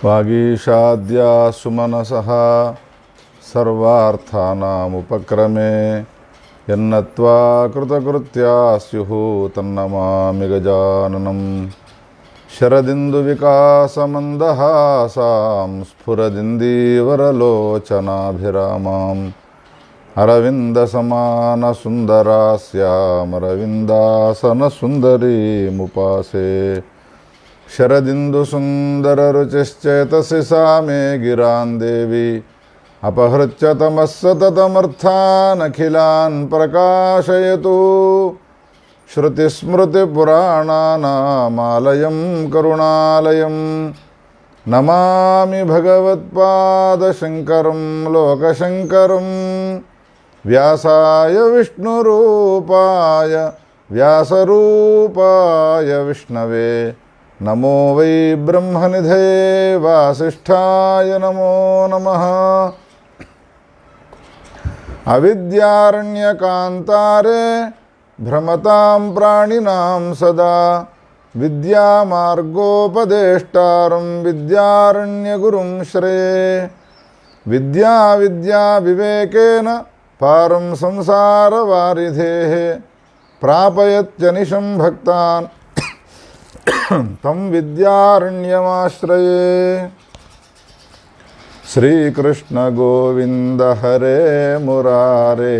वागीशाद्या सुमनसः सर्वार्थानामुपक्रमे यन्नत्वा कृतकृत्या स्युः तन्नमामि गजाननं शरदिन्दुविकासमन्दहासां स्फुरदिन्दीवरलोचनाभिरामाम् अरविन्दसमानसुन्दरास्यामरविन्दासनसुन्दरीमुपासे शरदिन्दुसुन्दररुचिश्चेतसि सा मे गिरां देवी अपहृत्य तमः सततमर्थानखिलान् प्रकाशयतु श्रुतिस्मृतिपुराणानामालयं करुणालयं नमामि भगवत्पादशङ्करं लोकशङ्करं व्यासाय विष्णुरूपाय व्यासरूपाय विष्णवे नमो वै ब्रह्मनिधये वासिष्ठाय नमो नमः। अविद्यारण्यकान्तारे भ्रमतां प्राणिनां सदा विद्यामार्गोपदेष्टारं विद्यारण्यगुरुं श्रेये विद्याविवेकेन पारं संसारवारिधेः प्रापयत्यनिशं भक्तान् तं विद्यारण्यमाश्रये। श्रीकृष्ण गोविंद हरे मुरारे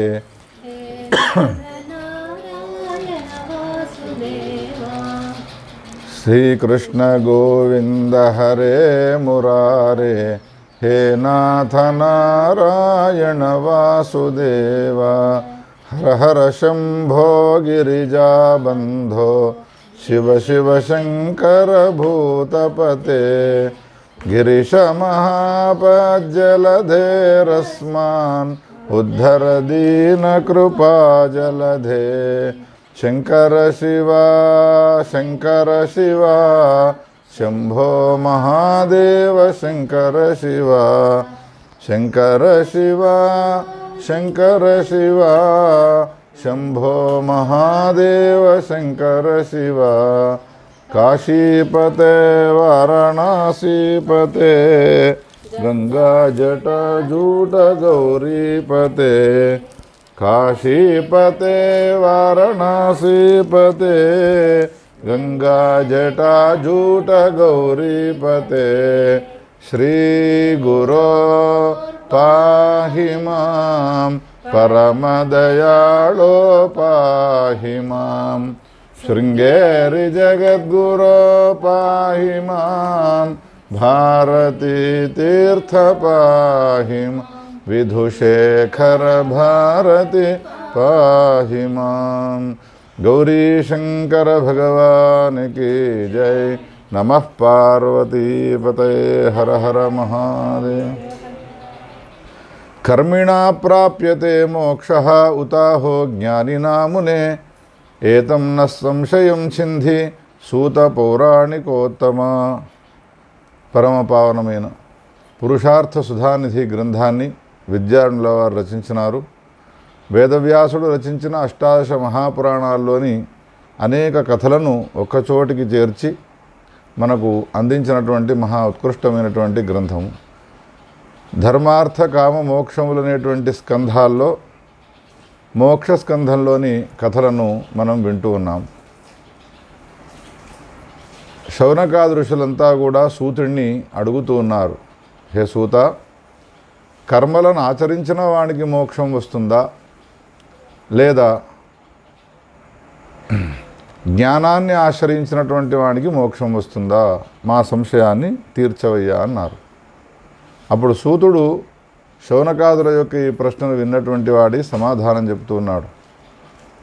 श्रीकृष्ण गोविंद हरे मुरारे हे नाथ नारायण वासुदेव हर हर शंभो गिरिजाबंधो शिव शिव शंकर भूतपते गिरीश महापज्जलधेरस्मान् उद्धर दीन कृपा जलधे शंकर शिवा शंभो महादेव शंकर शिवा शंभो महादेव शंकर शिवा काशीपते वाराणसीपते गंगा जट जूट गौरीपते काशीपते वाराणसीपते गंगा जटा जूट गौरीपते श्री गुरो पाहि मां परमदयाळो पाहि मां शृंगेरि जगद्गुरो पाहि मां भारती तीर्थ पाहि मां विधुशेखर भारती पाहि मां। गौरी शंकर भगवान की जय। नमः पार्वती पतये हर हर महादेव। कर्मिणा प्राप्यते मोक्षः उताहो ज्ञानिना मुने एतं न संशयं छिन्धि सूत पौराणिकोत्तम। పరమ పావనమైన పురుషార్థ సుధానిధి గ్రంథాన్ని విద్యారణుల వారు రచించినారు. వేదవ్యాసుడు రచించిన అష్టాదశ మహాపురాణాల్లోని అనేక కథలను ఒక్కచోటికి చేర్చి మనకు అందించినటువంటి మహా ఉత్కృష్టమైనటువంటి గ్రంథము. ధర్మార్థ కామ మోక్షములనేటువంటి స్కంధాల్లో మోక్ష స్కంధంలోని కథలను మనం వింటూ ఉన్నాం. శౌనకాది ఋషులంతా కూడా సూతుడిని అడుగుతూ ఉన్నారు, హే సూత, కర్మలను ఆచరించిన వానికి మోక్షం వస్తుందా, లేదా జ్ఞానాన్ని ఆశ్రయించినటువంటి వానికి మోక్షం వస్తుందా, మా సంశయాన్ని తీర్చవయ్యా అన్నారు. అప్పుడు సూతుడు శౌనకాదుల యొక్క ఈ ప్రశ్నను విన్నటువంటి వాడి సమాధానం చెప్తూ ఉన్నాడు.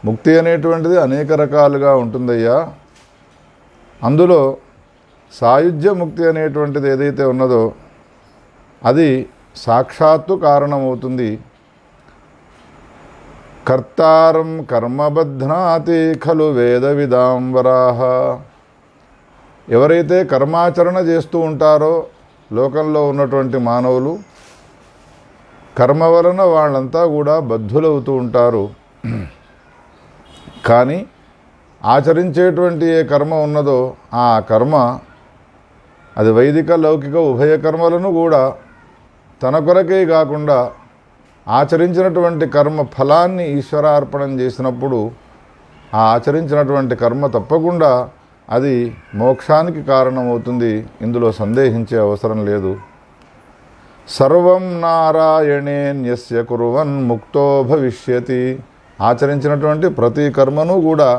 ముక్తి అనేటువంటిది అనేక రకాలుగా ఉంటుందయ్యా. అందులో సాయుధ్య ముక్తి అనేటువంటిది ఏదైతే ఉన్నదో అది సాక్షాత్తు కారణమవుతుంది. కర్తారం కర్మబధ్నాతి ఖలు వేద విదాంబరాహ. ఎవరైతే కర్మాచరణ చేస్తూ ఉంటారో లోకంలో ఉన్నటువంటి మానవులు, కర్మ వలన వాళ్ళంతా కూడా బద్ధులవుతూ ఉంటారు. కానీ ఆచరించేటువంటి ఏ కర్మ ఉన్నదో ఆ కర్మ అది వైదిక లౌకిక ఉభయ కర్మలను కూడా తన కొరకే కాకుండా ఆచరించినటువంటి కర్మ ఫలాన్ని ఈశ్వరార్పణం చేసినప్పుడు ఆ ఆచరించినటువంటి కర్మ తప్పకుండా అది మోక్షానికి కారణమవుతుంది. ఇందులో సందేహించే అవసరం లేదు. సర్వం నారాయణేన్యస్య కుర్వన్ ముక్తో భవిష్యతి. ఆచరించినటువంటి ప్రతి కర్మను కూడా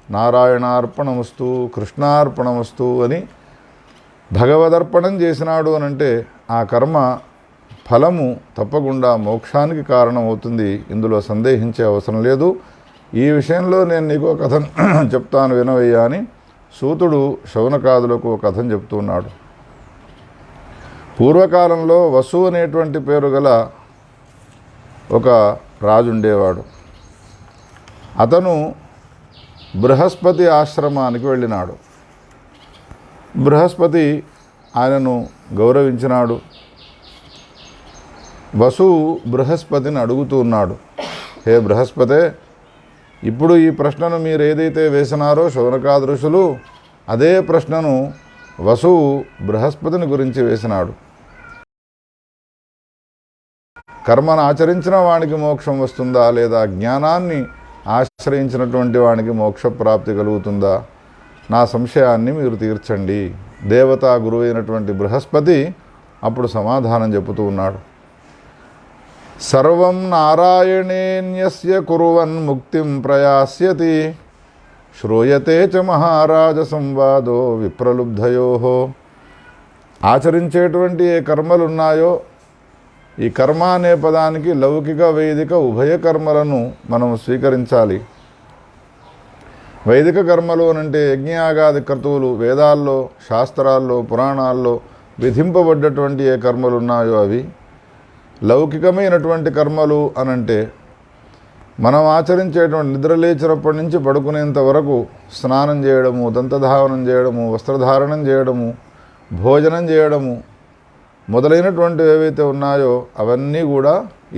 నారాయణార్పణమస్తు, కృష్ణార్పణమస్తు అని భగవదర్పణం చేసినాడు అనంటే ఆ కర్మ ఫలము తప్పకుండా మోక్షానికి కారణమవుతుంది. ఇందులో సందేహించే అవసరం లేదు. ఈ విషయంలో నేను నీకు కథను చెప్తాను వినవయ్యా అని సూతుడు శౌనకాదులకు కథను చెప్తున్నాడు. పూర్వకాలంలో వసు అనేటువంటి పేరు గల ఒక రాజు ఉండేవాడు. అతను బృహస్పతి ఆశ్రమానికి వెళ్ళినాడు. బృహస్పతి ఆయనను గౌరవించినాడు. వసువు బృహస్పతిని అడుగుతూ ఉన్నాడు, హే బృహస్పతే, ఇప్పుడు ఈ ప్రశ్నను మీరు ఏదైతే వేసినారో శౌనకాది ఋషులు, అదే ప్రశ్నను వసువు బృహస్పతిని గురించి వేసినాడు. కర్మను ఆచరించిన వానికి మోక్షం వస్తుందా, లేదా జ్ఞానాన్ని ఆశ్రయించినటువంటి వానికి మోక్షప్రాప్తి కలుగుతుందా? నా సంశయాన్ని మీరు తీర్చండి. దేవతా గురువు అయినటువంటి బృహస్పతి అప్పుడు సమాధానం చెబుతూ ఉన్నాడు. సర్వం నారాయణేన్యస్య కుర్వన్ ముక్తిం ప్రయాస్యతి శ్రూయతే చ మహారాజ సంవాదో విప్రలుబ్ధయో. ఆచరించేటువంటి ఏ కర్మలున్నాయో, ఈ కర్మ అనే పదానికి లౌకిక వైదిక ఉభయ కర్మలను మనం స్వీకరించాలి. వైదిక కర్మలు అనంటే యజ్ఞయాగాది క్రతువులు, వేదాల్లో, శాస్త్రాల్లో, పురాణాల్లో విధింపబడ్డటువంటి ఏ కర్మలు ఉన్నాయో అవి. లౌకికమైనటువంటి కర్మలు అనంటే మనం ఆచరించేటువంటి నిద్రలేచినప్పటి నుంచి పడుకునేంత వరకు స్నానం చేయడము, దంతధావనం చేయడము, వస్త్రధారణం చేయడము, భోజనం చేయడము మొదలైనటువంటి ఏవైతే ఉన్నాయో అవన్నీ కూడా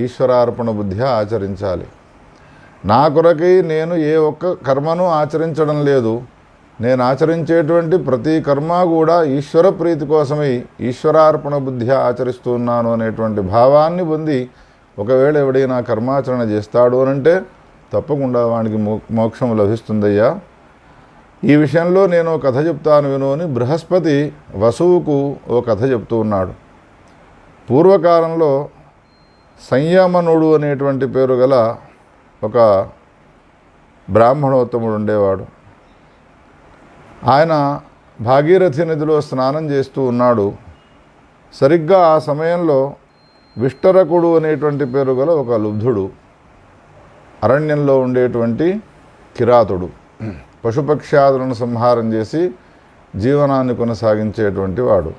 ఈశ్వరార్పణ బుద్ధిగా ఆచరించాలి. నా కొరకై నేను ఏ ఒక్క కర్మను ఆచరించడం లేదు. నేను ఆచరించేటువంటి ప్రతి కర్మ కూడా ఈశ్వర ప్రీతి కోసమై ఈశ్వరార్పణ బుద్ధిగా ఆచరిస్తున్నాను అనేటువంటి భావాన్ని పొంది ఒకవేళ ఎవడైనా కర్మాచరణ చేస్తాడు అనంటే తప్పకుండా వానికి మోక్షం లభిస్తుందయ్యా. ఈ విషయంలో నేను కథ చెప్తాను విను అని బృహస్పతి వసువుకు ఓ కథ చెప్తూ ఉన్నాడు. పూర్వకాలంలో సంయమనుడు అనేటువంటి పేరు గల ఒక బ్రాహ్మణోత్తముడు ఉండేవాడు. ఆయన భాగీరథి నదిలో స్నానం చేస్తూ ఉన్నాడు. సరిగ్గా ఆ సమయంలో విష్టరకుడు అనేటువంటి పేరు గల ఒక లుబ్ధుడు, అరణ్యంలో ఉండేటువంటి కిరాతుడు, పశుపక్ష్యాదులను సంహారం చేసి జీవనాన్ని కొనసాగించేటువంటి వాడు.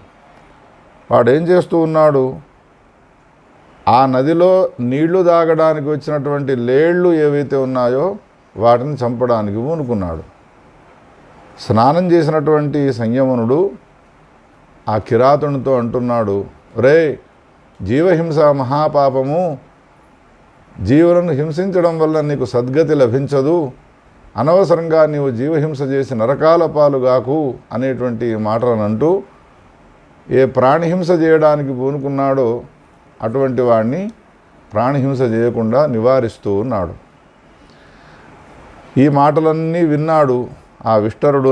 వాడేం చేస్తూ ఉన్నాడు, ఆ నదిలో నీళ్లు తాగడానికి వచ్చినటువంటి లేళ్లు ఏవైతే ఉన్నాయో వాటిని చంపడానికి పూనుకున్నాడు. స్నానం చేసినటువంటి సంయమనుడు ఆ కిరాతునితో అంటున్నాడు, రే, జీవహింస మహాపాపము, జీవులను హింసించడం వల్ల నీకు సద్గతి లభించదు, అనవసరంగా నీవు జీవహింస చేసి నరకాల పాలుగాకు అనేటువంటి మాటలను అంటూ ఏ ప్రాణిహింస చేయడానికి పూనుకున్నాడో అటువంటి వాడిని ప్రాణిహింస చేయకుండా నివారిస్తూ ఉన్నాడు. ఈ మాటలన్నీ విన్నాడు ఆ విష్టరకుడు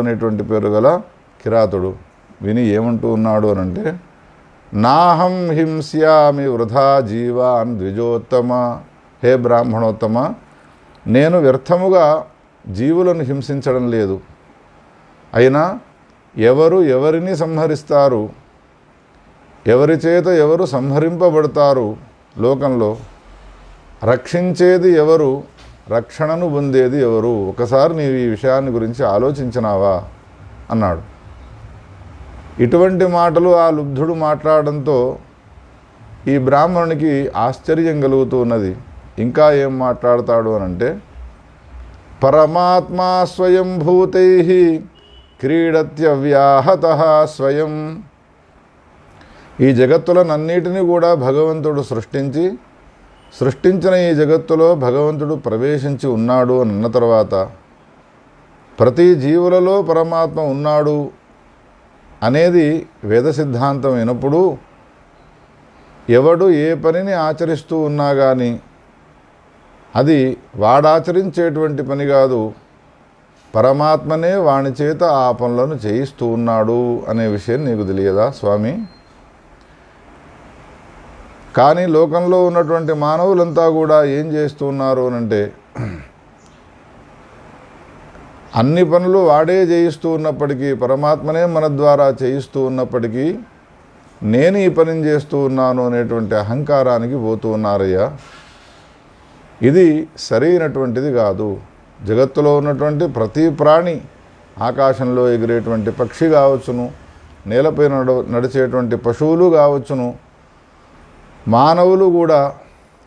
అనేటువంటి పేరు గల కిరాతుడు. విని ఏమంటూ ఉన్నాడు అనంటే, నాహం హింస్యామి వృధా జీవాన్ ద్విజోత్తమ. హే బ్రాహ్మణోత్తమ, నేను వ్యర్థముగా జీవులను హింసించడం లేదు. అయినా ఎవరు ఎవరిని సంహరిస్తారు, ఎవరి చేత ఎవరు సంహరింపబడతారు, లోకంలో రక్షించేది ఎవరు, రక్షణను పొందేది ఎవరు, ఒకసారి నీవు ఈ విషయాన్ని గురించి ఆలోచించినావా అన్నాడు. ఇటువంటి మాటలు ఆ లుబ్ధుడు మాట్లాడడంతో ఈ బ్రాహ్మణునికి ఆశ్చర్యం కలుగుతూ ఉన్నది. ఇంకా ఏం మాట్లాడతాడు అనంటే, పరమాత్మా స్వయంభూతై క్రీడత్యవ్యాహత స్వయం. ఈ జగత్తులనన్నిటినీ కూడా భగవంతుడు సృష్టించిన ఈ జగత్తులో భగవంతుడు ప్రవేశించి ఉన్నాడు అని అన్న తర్వాత, ప్రతి జీవులలో పరమాత్మ ఉన్నాడు అనేది వేద సిద్ధాంతం అయినప్పుడు ఎవడు ఏ పనిని ఆచరిస్తూ ఉన్నా కానీ అది వాడాచరించేటువంటి పని కాదు, పరమాత్మనే వాని చేత ఆ పనులను చేయిస్తూ ఉన్నాడు అనే విషయం నీకు తెలియదా స్వామి? కానీ లోకంలో ఉన్నటువంటి మానవులంతా కూడా ఏం చేస్తూ ఉన్నారు అనంటే, అన్ని పనులు వాడే చేయిస్తూ ఉన్నప్పటికీ, పరమాత్మనే మన ద్వారా చేయిస్తూ ఉన్నప్పటికీ నేను ఈ పనిని చేస్తూ ఉన్నాను అనేటువంటి అహంకారానికి పోతూ ఉన్నారయ్యా. ఇది సరైనటువంటిది కాదు. జగత్తులో ఉన్నటువంటి ప్రతి ప్రాణి, ఆకాశంలో ఎగిరేటువంటి పక్షి కావచ్చును, నేలపై నడిచేటువంటి పశువులు కావచ్చును, మానవులు కూడా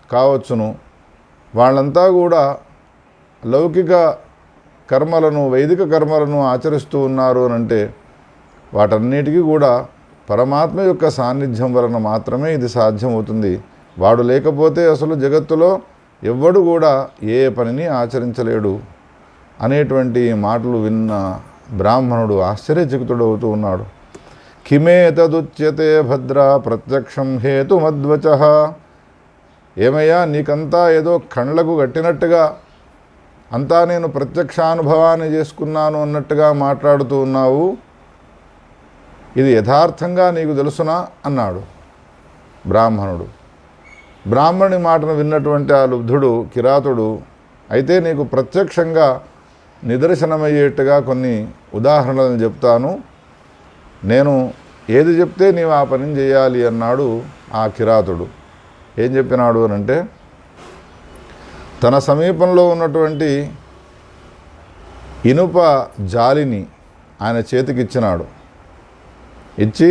కావచ్చును, వాళ్ళంతా కూడా లౌకిక కర్మలను, వైదిక కర్మలను ఆచరిస్తూ ఉన్నారు అనంటే వాటన్నిటికీ కూడా పరమాత్మ యొక్క సాన్నిధ్యం వలన మాత్రమే ఇది సాధ్యమవుతుంది. వాడు లేకపోతే అసలు జగత్తులో ఎవ్వడు కూడా ఏ పనిని ఆచరించలేడు అనేటువంటి మాటలు విన్న బ్రాహ్మణుడు ఆశ్చర్యచకితుడవుతూ ఉన్నాడు. కిమేతదుచ్యతే భద్ర ప్రత్యక్షం హేతుమద్వచ. ఏమయ్యా, నీకంతా ఏదో కళ్ళకు కట్టినట్టుగా, అంతా నేను ప్రత్యక్షానుభవాన్ని చేసుకున్నాను అన్నట్టుగా మాట్లాడుతూ ఉన్నావు. ఇది యథార్థంగా నీకు తెలుసునా అన్నాడు బ్రాహ్మణుడు. బ్రాహ్మణుని మాటను విన్నటువంటి ఆ లుబ్ధుడు, కిరాతుడు, అయితే నీకు ప్రత్యక్షంగా నిదర్శనమయ్యేట్టుగా కొన్ని ఉదాహరణలను చెప్తాను, నేను ఏది చెప్తే నీవు ఆ పని చేయాలి అన్నాడు ఆ కిరాతుడు. ఏం చెప్పినాడు అనంటే, తన సమీపంలో ఉన్నటువంటి ఇనుప జాలిని ఆయన చేతికిచ్చినాడు. ఇచ్చి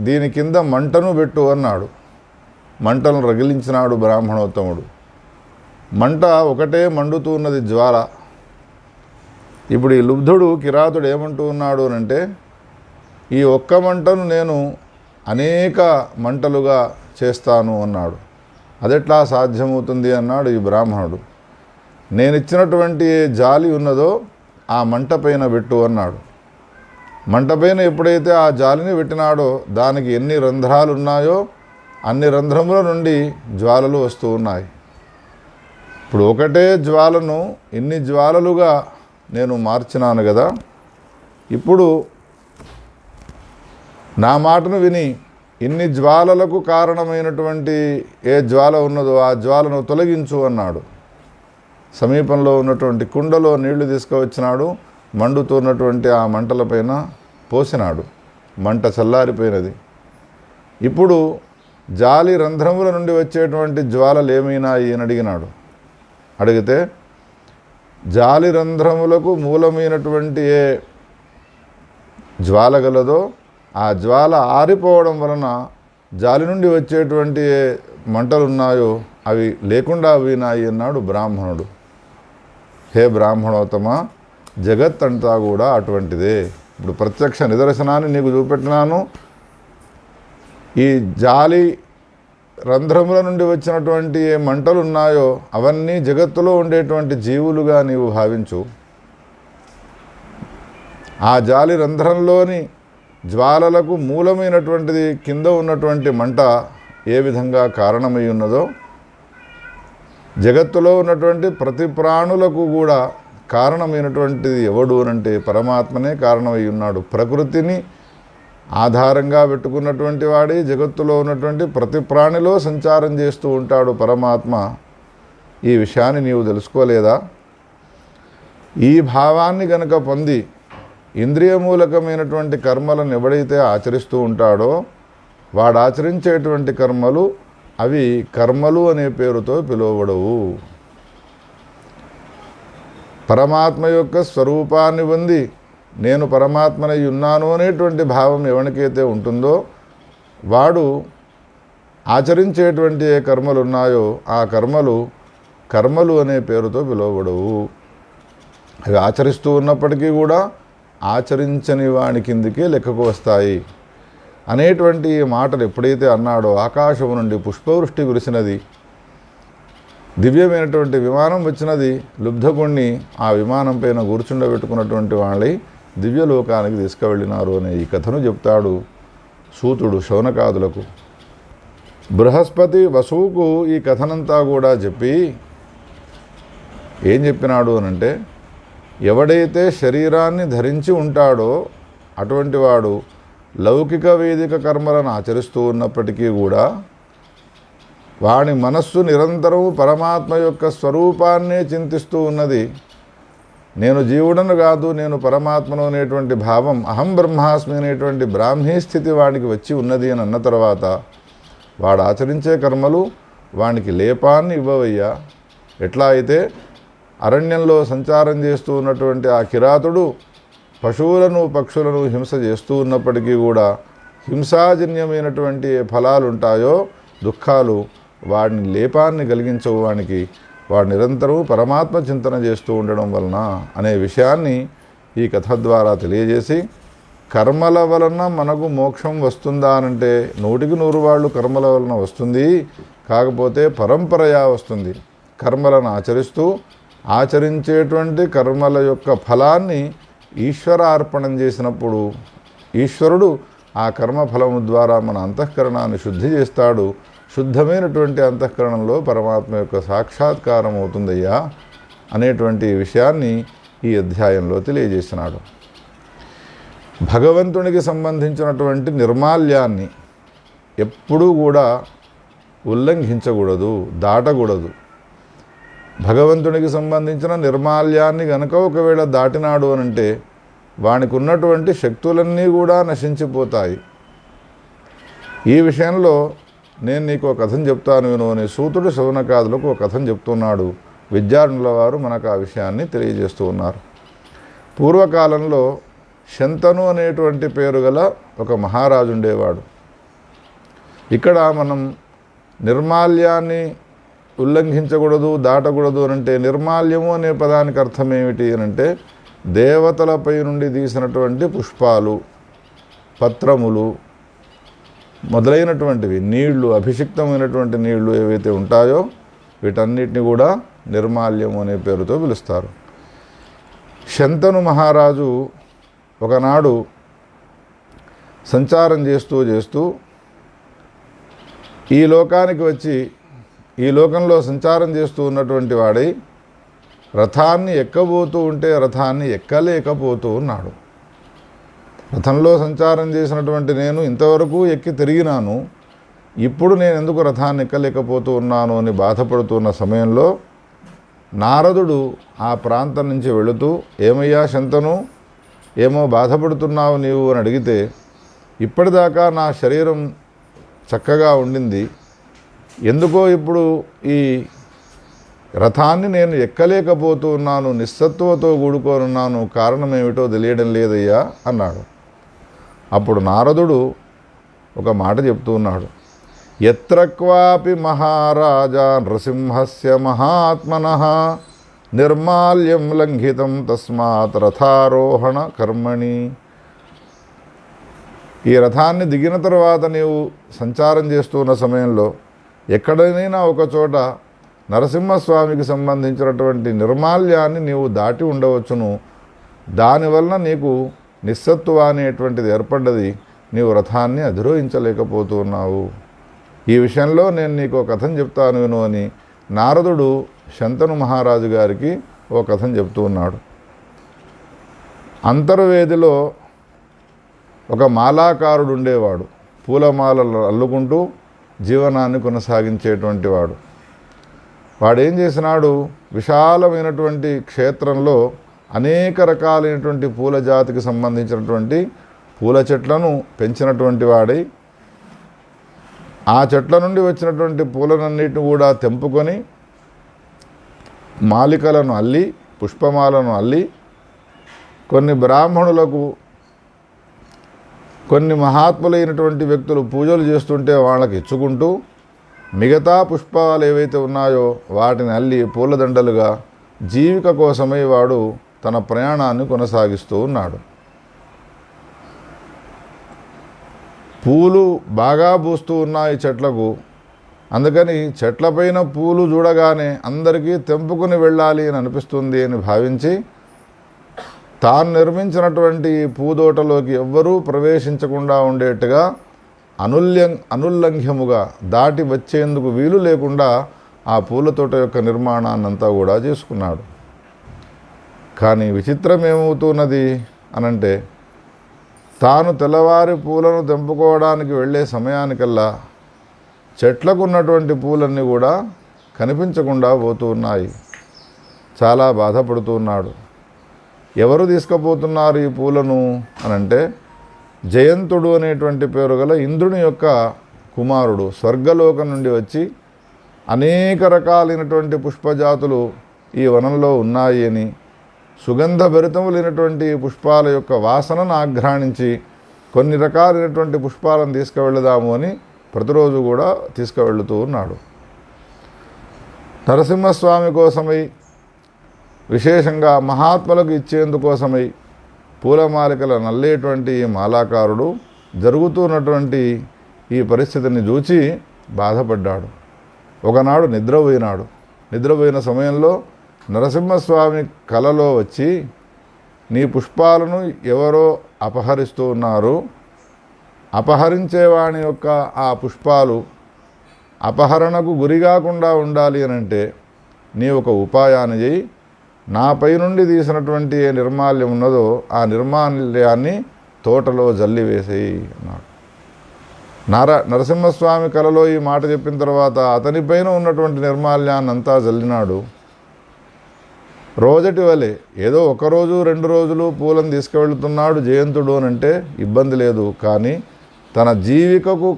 దీని కింద మంటను పెట్టు అన్నాడు. మంటను రగిలించినాడు బ్రాహ్మణోత్తముడు. మంట ఒకటే మండుతూ ఉన్నది, జ్వాల. ఇప్పుడు ఈ లుబ్ధుడు, కిరాతుడు ఏమంటూ ఉన్నాడు అనంటే, ఈ ఒక్క మంటను నేను అనేక మంటలుగా చేస్తాను అన్నాడు. అదెట్లా సాధ్యమవుతుంది అన్నాడు ఈ బ్రాహ్మణుడు. నేను ఇచ్చినటువంటి ఏ జాలి ఉన్నదో ఆ మంట పైన పెట్టు అన్నాడు. మంట పైన ఎప్పుడైతే ఆ జాలిని పెట్టినాడో దానికి ఎన్ని రంధ్రాలు ఉన్నాయో అన్ని రంధ్రముల నుండి జ్వాలలు వస్తూ ఉన్నాయి. ఇప్పుడు ఒకటే జ్వాలను ఇన్ని జ్వాలలుగా నేను మార్చినాను కదా, ఇప్పుడు నా మాటను విని ఇన్ని జ్వాలలకు కారణమైనటువంటి ఏ జ్వాల ఉన్నదో ఆ జ్వాలను తొలగించు అన్నాడు. సమీపంలో ఉన్నటువంటి కుండలో నీళ్లు తీసుకువచ్చినాడు. మండుతున్నటువంటి ఆ మంటలపైన పోసినాడు. మంట చల్లారిపోయినది. ఇప్పుడు జాలి రంధ్రముల నుండి వచ్చేటువంటి జ్వాలలు ఏమైనాయి అని అడిగినాడు. అడిగితే జాలి రంధ్రములకు మూలమైనటువంటి ఏ జ్వాల గలదో ఆ జ్వాల ఆరిపోవడం వలన జాలి నుండి వచ్చేటువంటి ఏ మంటలు ఉన్నాయో అవి లేకుండా పోయినాయి అన్నాడు బ్రాహ్మణుడు. హే బ్రాహ్మణోత్తమ, జగత్ అంతా కూడా అటువంటిదే. ఇప్పుడు ప్రత్యక్ష నిదర్శనాన్ని నీకు చూపెట్టినాను. ఈ జాలి రంధ్రముల నుండి వచ్చినటువంటి ఏ మంటలు ఉన్నాయో అవన్నీ జగత్తులో ఉండేటువంటి జీవులుగా నీవు భావించు. ఆ జాలి రంధ్రంలోని జ్వాలలకు మూలమైనటువంటిది కింద ఉన్నటువంటి మంట ఏ విధంగా కారణమై ఉన్నదో, జగత్తులో ఉన్నటువంటి ప్రతి ప్రాణులకు కూడా కారణమైనటువంటిది ఎవడు అనంటే పరమాత్మనే కారణమై ఉన్నాడు. ప్రకృతిని ఆధారంగా పెట్టుకున్నటువంటి వాడే జగత్తులో ఉన్నటువంటి ప్రతి ప్రాణిలో సంచారం చేస్తూ ఉంటాడు పరమాత్మ. ఈ విషయాన్ని నీవు తెలుసుకోలేదా? ఈ భావాన్ని గనక పొంది ఇంద్రియమూలకమైనటువంటి కర్మలను ఎవడైతే ఆచరిస్తూ ఉంటాడో వాడు ఆచరించేటువంటి కర్మలు అవి కర్మలు అనే పేరుతో పిలువబడవు. పరమాత్మ యొక్క స్వరూపాన్ని పొంది నేను పరమాత్మనై ఉన్నాను అనేటువంటి భావం ఎవరికైతే ఉంటుందో వాడు ఆచరించేటువంటి ఏ కర్మలు ఉన్నాయో ఆ కర్మలు అనే పేరుతో పిలువబడవు. అవి ఆచరిస్తూ ఉన్నప్పటికీ కూడా ఆచరించని వాని కిందికే లెక్కకు వస్తాయి అనేటువంటి మాటలు ఎప్పుడైతే అన్నాడో ఆకాశం నుండి పుష్పవృష్టి కురిసినది. దివ్యమైనటువంటి విమానం వచ్చినది. లుబ్ధకుణ్ణి ఆ విమానం పైన కూర్చుండబెట్టుకున్నటువంటి వాళ్ళై దివ్యలోకానికి తీసుకువెళ్ళినారు అనే ఈ కథను చెప్తాడు సూతుడు శౌనకాదులకు. బృహస్పతి వసువుకు ఈ కథనంతా కూడా చెప్పి ఏం చెప్పినాడు అనంటే, ఎవడైతే శరీరాన్ని ధరించి ఉంటాడో అటువంటి వాడు లౌకిక వేదిక కర్మలను ఆచరిస్తూ ఉన్నప్పటికీ కూడా వాడి మనస్సు నిరంతరం పరమాత్మ యొక్క స్వరూపాన్నే చింతిస్తూ ఉన్నది. నేను జీవుడను కాదు, నేను పరమాత్మను అనేటువంటి భావం, అహం బ్రహ్మాస్మి అనేటువంటి బ్రాహ్మీ స్థితి వాడికి వచ్చి ఉన్నది అని అన్న తర్వాత వాడు ఆచరించే కర్మలు వానికి లేపాన్ని ఇవ్వవయ్యా. ఎట్లా అయితే అరణ్యంలో సంచారం చేస్తూ ఉన్నటువంటి ఆ కిరాతుడు పశువులను పక్షులను హింస చేస్తూ ఉన్నప్పటికీ కూడా హింసాజన్యమైనటువంటి ఫలాలు ఉంటాయో దుఃఖాలు వాడిని లేపాన్ని కలిగించవు. వాడు నిరంతరం పరమాత్మ చింతన చేస్తూ ఉండడం వలన అనే విషయాన్ని ఈ కథ ద్వారా తెలియజేసి, కర్మల వలన మనకు మోక్షం వస్తుందా అనంటే 100% వాళ్ళు కర్మల వలన వస్తుంది, కాకపోతే పరంపరయా వస్తుంది. కర్మలను ఆచరిస్తూ ఆచరించేటువంటి కర్మల యొక్క ఫలాన్ని ఈశ్వరార్పణం చేసినప్పుడు ఈశ్వరుడు ఆ కర్మఫలము ద్వారా మన అంతఃకరణాన్ని శుద్ధి చేస్తాడు. శుద్ధమైనటువంటి అంతఃకరణంలో పరమాత్మ యొక్క సాక్షాత్కారం అవుతుందయ్యా అనేటువంటి విషయాన్ని ఈ అధ్యాయంలో తెలియజేసినాడు. భగవంతునికి సంబంధించినటువంటి నిర్మాల్యాన్ని ఎప్పుడూ కూడా ఉల్లంఘించకూడదు, దాటకూడదు. భగవంతునికి సంబంధించిన నిర్మాల్యాన్ని గనక ఒకవేళ దాటినాడు అనంటే వానికి ఉన్నటువంటి శక్తులన్నీ కూడా నశించిపోతాయి. ఈ విషయంలో నేను నీకు ఒక కథను చెప్తాను విను అని సూతుడు శౌనకాదులకు ఒక కథను చెప్తున్నాడు. విద్యార్థుల వారు మనకు ఆ విషయాన్ని తెలియజేస్తూ ఉన్నారు. పూర్వకాలంలో శంతను అనేటువంటి పేరు గల ఒక మహారాజు ఉండేవాడు. ఇక్కడ మనం నిర్మాల్యాన్ని ఉల్లంఘించకూడదు, దాటకూడదు అనంటే నిర్మాల్యము అనే పదానికి అర్థం ఏమిటి అనంటే దేవతలపై నుండి తీసినటువంటి పుష్పాలు, పత్రములు మొదలైనటువంటివి, నీళ్లు, అభిషిక్తమైనటువంటి నీళ్లు ఏవైతే ఉంటాయో వీటన్నిటిని కూడా నిర్మాల్యము అనే పేరుతో పిలుస్తారు. శంతను మహారాజు ఒకనాడు సంచారం చేస్తూ ఈ లోకానికి వచ్చి ఈ లోకంలో సంచారం చేస్తూ ఉన్నటువంటి వాడై రథాన్ని ఎక్కబోతూ ఉంటే రథాన్ని ఎక్కలేకపోతూ ఉన్నాడు. రథంలో సంచారం చేసినటువంటి నేను ఇంతవరకు ఎక్కి తిరిగినాను, ఇప్పుడు నేను ఎందుకు రథాన్ని ఎక్కలేకపోతూ ఉన్నాను అని బాధపడుతున్న సమయంలో నారదుడు ఆ ప్రాంతం నుంచి వెళుతూ, ఏమయ్యా శంతను, ఏమో బాధపడుతున్నావు నీవు అని అడిగితే, ఇప్పటిదాకా నా శరీరం చక్కగా ఉండింది, ఎందుకో ఇప్పుడు ఈ రథాన్ని నేను ఎక్కలేకపోతూ ఉన్నాను, నిస్సత్వతో కూడుకోనున్నాను, కారణం ఏమిటో తెలియడం లేదయ్యా అన్నాడు. అప్పుడు నారదుడు ఒక మాట చెప్తూ ఉన్నాడు. ఎత్ర క్వాపి మహారాజా నృసింహస్య మహాత్మనః నిర్మాల్యం లంఘితం తస్మాత్ రథారోహణ కర్మణి. ఈ రథాన్ని దిగిన తర్వాత నీవు సంచారం చేస్తున్న సమయంలో ఎక్కడైనా ఒక చోట నరసింహస్వామికి సంబంధించినటువంటి నిర్మాల్యాన్ని నీవు దాటి ఉండవచ్చును, దానివలన నీకు నిస్సత్వ అనేటువంటిది ఏర్పడ్డది, నీవు రథాన్ని అధిరోహించలేకపోతూ ఉన్నావు. ఈ విషయంలో నేను నీకు ఒక కథను చెప్తాను విను అని నారదుడు శంతను మహారాజు గారికి ఓ కథను చెప్తూ ఉన్నాడు. అంతర్వేదిలో ఒక మాలాకారుడు ఉండేవాడు. పూలమాలలు అల్లుకుంటూ జీవనాన్ని కొనసాగించేటువంటి వాడు. వాడేం చేసినాడు, విశాలమైనటువంటి క్షేత్రంలో అనేక రకాలైనటువంటి పూల జాతికి సంబంధించినటువంటి పూల చెట్లను పెంచినటువంటి వాడై ఆ చెట్ల నుండి వచ్చినటువంటి పూలనన్నిటిని కూడా తెంపుకొని మాలికలను అల్లి, పుష్పమాలను అల్లి కొన్ని బ్రాహ్మణులకు, కొన్ని మహాత్ములైనటువంటి వ్యక్తులు పూజలు చేస్తుంటే వాళ్ళకి ఇచ్చుకుంటూ మిగతా పుష్పాలు ఏవైతే ఉన్నాయో వాటిని అల్లి పూలదండలుగా జీవిక కోసమై వాడు తన ప్రయాణాన్ని కొనసాగిస్తూ ఉన్నాడు. పూలు బాగా పూస్తూ ఉన్నాయి చెట్లకు, అందుకని చెట్లపైన పూలు చూడగానే అందరికీ తెంపుకుని వెళ్ళాలి అని అనిపిస్తుంది అని భావించి తాను నిర్మించినటువంటి పూదోటలోకి ఎవ్వరూ ప్రవేశించకుండా ఉండేట్టుగా అనుల్లంఘ్యముగా దాటి వచ్చేందుకు వీలు లేకుండా ఆ పూలతోట యొక్క నిర్మాణాన్నంతా కూడా చేసుకున్నాడు. కానీ విచిత్రం ఏమవుతున్నది అనంటే, తాను తెల్లవారి పూలను తెంపుకోవడానికి వెళ్ళే సమయానికల్లా చెట్లకు ఉన్నటువంటి పూలన్నీ కూడా కనిపించకుండా పోతూ ఉన్నాయి. చాలా బాధపడుతూ ఉన్నాడు. ఎవరు తీసుకుపోతున్నారు ఈ పూలను అనంటే, జయంతుడు అనేటువంటి పేరు గల ఇంద్రుని యొక్క కుమారుడు స్వర్గలోకం నుండి వచ్చి అనేక రకాలైనటువంటి పుష్పజాతులు ఈ వనంలో ఉన్నాయి అని, సుగంధ భరితములైనటువంటి పుష్పాల యొక్క వాసనను ఆఘ్రాణించి కొన్ని రకాలైనటువంటి పుష్పాలను తీసుకువెళదాము అని ప్రతిరోజు కూడా తీసుకువెళుతూ ఉన్నాడు. నరసింహస్వామి కోసమై, విశేషంగా మహాత్ములకు ఇచ్చేందుకోసమై పూలమాలికల నల్లేటువంటి మాలాకారుడు జరుగుతున్నటువంటి ఈ పరిస్థితిని చూచి బాధపడ్డాడు. ఒకనాడు నిద్రపోయిన సమయంలో నరసింహస్వామి కలలో వచ్చి, నీ పుష్పాలను ఎవరో అపహరిస్తూ ఉన్నారు, అపహరించేవాని యొక్క ఆ పుష్పాలు అపహరణకు గురికాకుండా ఉండాలి అనంటే నీ ఒక ఉపాయాన్ని చేయి, నాపై నుండి తీసినటువంటి ఏ నిర్మాల్యం ఉన్నదో ఆ నిర్మాల్యాన్ని తోటలో జల్లివేసేయి అన్నాడు. నరసింహస్వామి కలలో ఈ మాట చెప్పిన తర్వాత అతనిపైన ఉన్నటువంటి నిర్మాల్యాన్ని అంతా జల్లినాడు. రోజటి వలె ఏదో ఒకరోజు 2 రోజులు పూలను తీసుకువెళ్తున్నాడు జయంతుడు అనంటే ఇబ్బంది లేదు. కానీ తన జీవికకు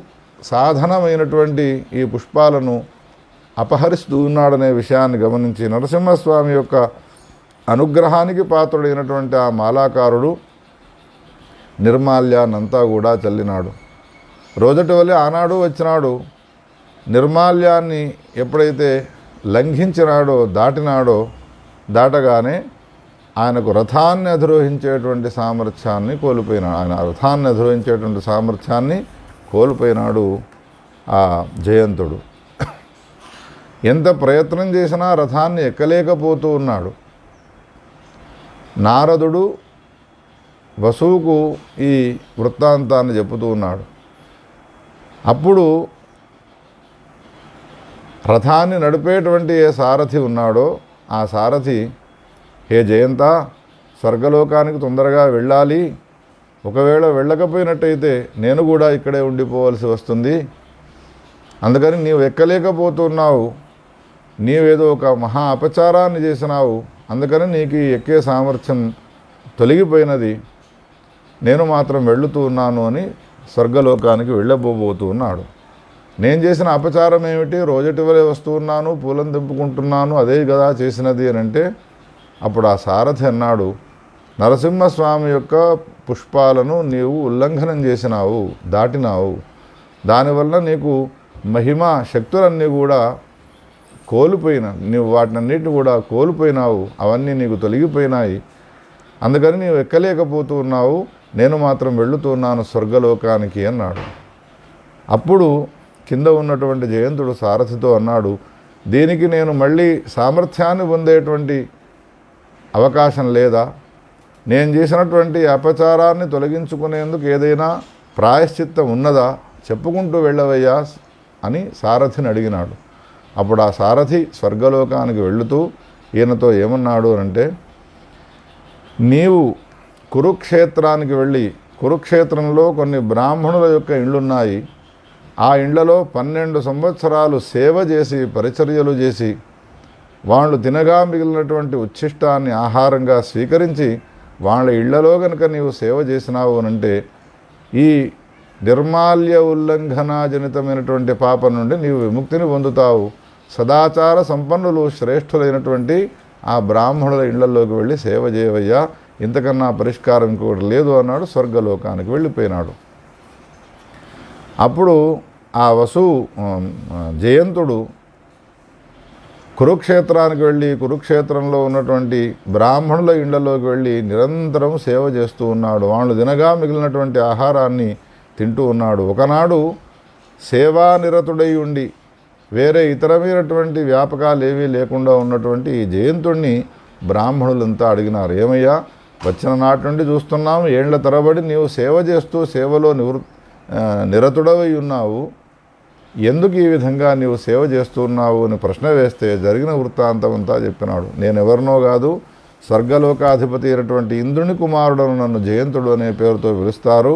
సాధనమైనటువంటి ఈ పుష్పాలను అపహరిస్తూ ఉన్నాడనే విషయాన్ని గమనించి నరసింహస్వామి యొక్క అనుగ్రహానికి పాత్రుడైనటువంటి ఆ మాలాకారుడు నిర్మాల్యాన్నంతా కూడా చల్లినాడు. రోజటి వలె ఆనాడు వచ్చినాడు. నిర్మాల్యాన్ని ఎప్పుడైతే లంఘించినాడో, దాటగానే ఆయనకు రథాన్ని అధిరోహించేటువంటి సామర్థ్యాన్ని కోల్పోయినాడు. ఆయన రథాన్ని అధిరోహించేటువంటి సామర్థ్యాన్ని కోల్పోయినాడు ఆ జయంతుడు. ఎంత ప్రయత్నం చేసినా రథాన్ని ఎక్కలేకపోతూ ఉన్నాడు. నారదుడు వసువుకు ఈ వృత్తాంతాన్ని చెబుతూ ఉన్నాడు. అప్పుడు రథాన్ని నడిపేటువంటి ఏ సారథి ఉన్నాడో ఆ సారథి, హే జయంత, స్వర్గలోకానికి తొందరగా వెళ్ళాలి, ఒకవేళ వెళ్ళకపోయినట్టయితే నేను కూడా ఇక్కడే ఉండిపోవలసి వస్తుంది, అందుకని నీవు ఎక్కలేకపోతున్నావు, నీవేదో ఒక మహా అపచారాన్ని చేసినావు, అందుకని నీకు ఎక్కే సామర్థ్యం తొలగిపోయినది, నేను మాత్రం వెళుతూ ఉన్నాను అని స్వర్గలోకానికి వెళ్ళబోతూ ఉన్నాడు. నేను చేసిన అపచారం ఏమిటి, రోజటి వలె వస్తూ ఉన్నాను, పూలను తెంపుకుంటున్నాను, అదే కదా చేసినది అని అంటే, అప్పుడు ఆ సారథి అన్నాడు, నరసింహస్వామి యొక్క పుష్పాలను నీవు ఉల్లంఘనం చేసినావు, దాటినావు, దానివల్ల నీకు మహిమ శక్తులన్నీ కూడా నీవు వాటినన్నిటిని కూడా కోల్పోయినావు, అవన్నీ నీకు తొలగిపోయినాయి, అందుకని నీవు ఎక్కలేకపోతూ ఉన్నావు, నేను మాత్రం వెళుతున్నాను స్వర్గలోకానికి అన్నాడు. అప్పుడు కింద ఉన్నటువంటి జయంతుడు సారథితో అన్నాడు, దీనికి నేను మళ్ళీ సామర్థ్యాన్ని పొందేటువంటి అవకాశం లేదా? నేను చేసినటువంటి అపచారాన్ని తొలగించుకునేందుకు ఏదైనా ప్రాయశ్చిత్తం ఉన్నదా? చెప్పుకుంటూ వెళ్ళవయ్యా అని సారథిని అడిగినాడు. అప్పుడు ఆ సారథి స్వర్గలోకానికి వెళుతూ ఈయనతో ఏమన్నాడు అంటే, నీవు కురుక్షేత్రానికి వెళ్ళి, కురుక్షేత్రంలో కొన్ని బ్రాహ్మణుల యొక్క ఇళ్ళున్నాయి, ఆ ఇళ్లలో 12 సంవత్సరాలు సేవ చేసి పరిచర్యలు చేసి వాళ్ళు తినగా మిగిలినటువంటి ఉచ్ఛిష్టాన్ని ఆహారంగా స్వీకరించి వాళ్ళ ఇళ్లలో కనుక నీవు సేవ చేసినావు అనంటే ఈ నిర్మాల్య ఉల్లంఘనాజనితమైనటువంటి పాపం నుండి నీవు విముక్తిని పొందుతావు, సదాచార సంపన్నులు శ్రేష్ఠులైనటువంటి ఆ బ్రాహ్మణుల ఇళ్లలోకి వెళ్ళి సేవ చేయవయ్యా, ఇంతకన్నా పరిష్కారం ఇంకొకటి లేదు అన్నాడు. స్వర్గలోకానికి వెళ్ళిపోయినాడు. అప్పుడు ఆ జయంతుడు కురుక్షేత్రానికి వెళ్ళి కురుక్షేత్రంలో ఉన్నటువంటి బ్రాహ్మణుల ఇళ్లలోకి వెళ్ళి నిరంతరం సేవ చేస్తూ ఉన్నాడు. వాళ్ళు తినగా మిగిలినటువంటి ఆహారాన్ని తింటూ ఉన్నాడు. ఒకనాడు సేవానిరతుడై ఉండి వేరే ఇతరమైనటువంటి వ్యాపకాలు ఏవీ లేకుండా ఉన్నటువంటి ఈ జయంతుడిని బ్రాహ్మణులంతా అడిగినారు, ఏమయ్యా వచ్చిన నాటి నుండి చూస్తున్నాము, ఏళ్ల తరబడి నీవు సేవ చేస్తూ సేవలో నిరతుడవై ఉన్నావు. ఎందుకు ఈ విధంగా నీవు సేవ చేస్తున్నావు అని ప్రశ్న వేస్తే జరిగిన వృత్తాంతం అంతా చెప్పినాడు. నేనెవరినో కాదు, స్వర్గలోకాధిపతి అయినటువంటి ఇంద్రుని కుమారుడను, నన్ను జయంతుడు అనే పేరుతో పిలుస్తారు.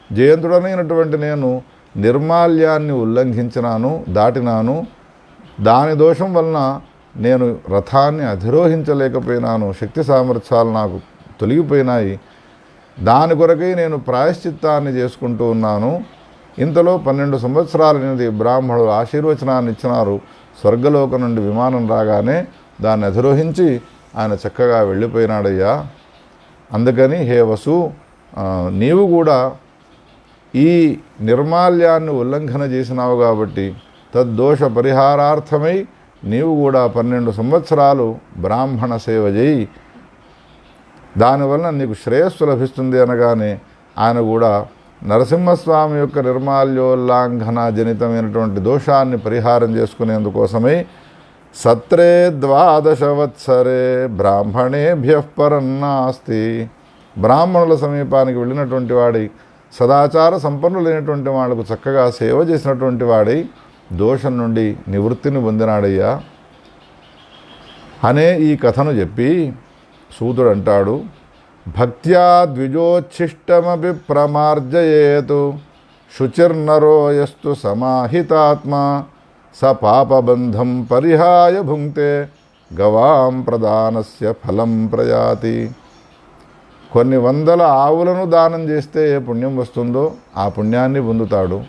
జయంతుడనైనటువంటి నేను నిర్మాల్యాన్ని ఉల్లంఘించినాను, దాటినాను. దాని దోషం వలన నేను రథాన్ని అధిరోహించలేకపోయినాను. శక్తి సామర్థ్యాలు నాకు తొలగిపోయినాయి. దాని కొరకై నేను ప్రాయశ్చిత్తాన్ని చేసుకుంటూ ఉన్నాను. ఇంతలో 12 సంవత్సరాలనేది బ్రాహ్మణులు ఆశీర్వచనాన్ని ఇచ్చినారు. స్వర్గలోకం నుండి విమానం రాగానే దాన్ని అధిరోహించి ఆయన చక్కగా వెళ్ళిపోయినాడయ్యా. అందుకని హే వసు, నీవు కూడా ఈ నిర్మాల్యాన్ని ఉల్లంఘన చేసినావు కాబట్టి తద్దోష పరిహారార్థమై నీవు కూడా 12 సంవత్సరాలు బ్రాహ్మణ సేవ చేయి, దానివలన నీకు శ్రేయస్సు లభిస్తుంది అనగానే ఆయన కూడా నరసింహస్వామి యొక్క నిర్మాల్యోల్లంఘన జనితమైనటువంటి దోషాన్ని పరిహారం చేసుకునేందుకోసమై సత్రే 12 వత్సరే బ్రాహ్మణేభ్య పరన్నాస్తి, బ్రాహ్మణుల సమీపానికి వెళ్ళినటువంటి వాడి, సదాచార సంపన్నులైనటువంటి వాళ్లకు చక్కగా సేవ చేసినటువంటి వాడై దోషం నుండి నివృత్తిని పొందినాడయ్యా అనే ఈ కథను చెప్పి సూతుడు అంటాడు, భక్త్యా ద్విజోచ్ఛిష్టమపి ప్రమార్జయేతు శుచిర్నరో యస్తు సమాహితాత్మ స పాపబంధం పరిహాయ భుంక్తే గవాం ప్రదానస్య ఫలం ప్రయాతి. కొన్ని వందల ఆవులను దానం చేస్తే ఏ పుణ్యం వస్తుందో ఆ పుణ్యాన్ని పొందుతాడు.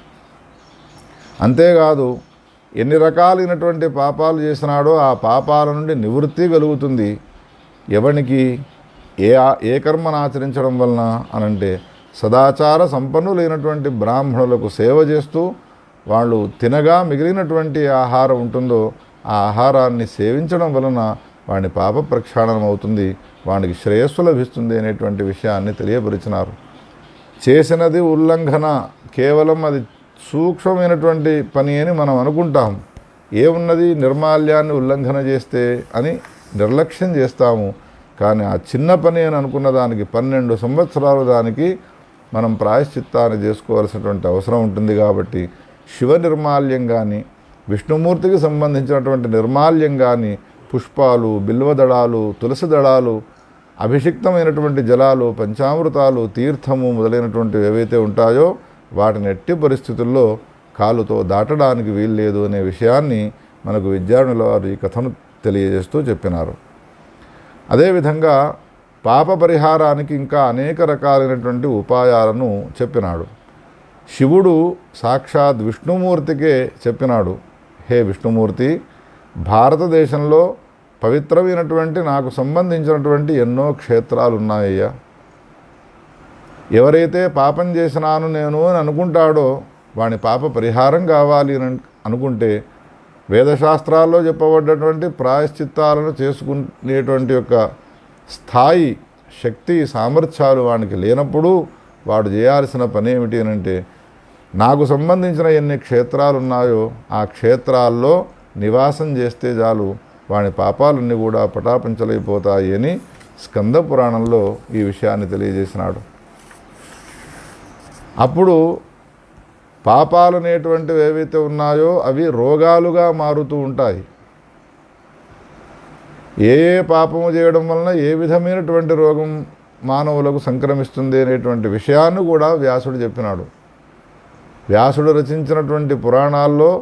అంతేకాదు, ఎన్ని రకాలైనటువంటి పాపాలు చేసినాడో ఆ పాపాల నుండి నివృత్తి కలుగుతుంది. ఎవనికి ఏ కర్మను ఆచరించడం వలన అనంటే సదాచార సంపన్నులైనటువంటి బ్రాహ్మణులకు సేవ చేస్తూ వాళ్ళు తినగా మిగిలినటువంటి ఆహారం ఉంటుందో ఆ ఆహారాన్ని సేవించడం వలన వాడి పాప ప్రక్షాళనం అవుతుంది, వాడికి శ్రేయస్సు లభిస్తుంది అనేటువంటి విషయాన్ని తెలియపరిచినారు. చేసినది ఉల్లంఘన, కేవలం అది సూక్ష్మమైనటువంటి పని అని మనం అనుకుంటాం. ఏమున్నది, నిర్మాల్యాన్ని ఉల్లంఘన చేస్తే అని నిర్లక్ష్యం చేస్తాము. కానీ ఆ చిన్న పని అని అనుకున్న దానికి 12 సంవత్సరాలు దానికి మనం ప్రాయశ్చిత్తాన్ని చేసుకోవాల్సినటువంటి అవసరం ఉంటుంది. కాబట్టి శివ నిర్మాల్యం కానీ, విష్ణుమూర్తికి సంబంధించినటువంటి నిర్మాల్యం కానీ, పుష్పాలు, బిల్వదళాలు, తులసి దళాలు, అభిషిక్తమైనటువంటి జలాలు, పంచామృతాలు, తీర్థము మొదలైనటువంటివి ఏవైతే ఉంటాయో వాటిని ఎట్టి పరిస్థితుల్లో కాలుతో దాటడానికి వీల్లేదు అనే విషయాన్ని మనకు విద్యార్థుల వారు ఈ కథను తెలియజేస్తూ చెప్పినారు. అదేవిధంగా పాప పరిహారానికి ఇంకా అనేక రకాలైనటువంటి ఉపాయాలను చెప్పినాడు. శివుడు సాక్షాత్ విష్ణుమూర్తికే చెప్పినాడు, హే విష్ణుమూర్తి, భారతదేశంలో పవిత్రమైనటువంటి నాకు సంబంధించినటువంటి ఎన్నో క్షేత్రాలు ఉన్నాయ్యా. ఎవరైతే పాపం చేసినాను నేను అని అనుకుంటాడో వాని పాప పరిహారం కావాలి అని అనుకుంటే వేదశాస్త్రాల్లో చెప్పబడ్డటువంటి ప్రాయశ్చిత్తాలను చేసుకునేటువంటి యొక్క స్థాయి, శక్తి, సామర్థ్యాలు వానికి లేనప్పుడు వాడు చేయాల్సిన పని ఏమిటి అంటే నాకు సంబంధించిన ఎన్ని క్షేత్రాలు ఉన్నాయో ఆ క్షేత్రాల్లో నివాసం చేస్తే చాలు వాని పాపాలన్నీ కూడా పటాపంచలైపోతాయి అని స్కంద పురాణంలో ఈ విషయాన్ని తెలియజేసినాడు. అప్పుడు పాపాలు అనేటువంటివి ఏవైతే ఉన్నాయో అవి రోగాలుగా మారుతూ ఉంటాయి. ఏ పాపము చేయడం వలన ఏ విధమైనటువంటి రోగం మానవులకు సంక్రమిస్తుంది అనేటువంటి విషయాన్ని కూడా వ్యాసుడు చెప్పినాడు. వ్యాసుడు రచించినటువంటి పురాణాల్లో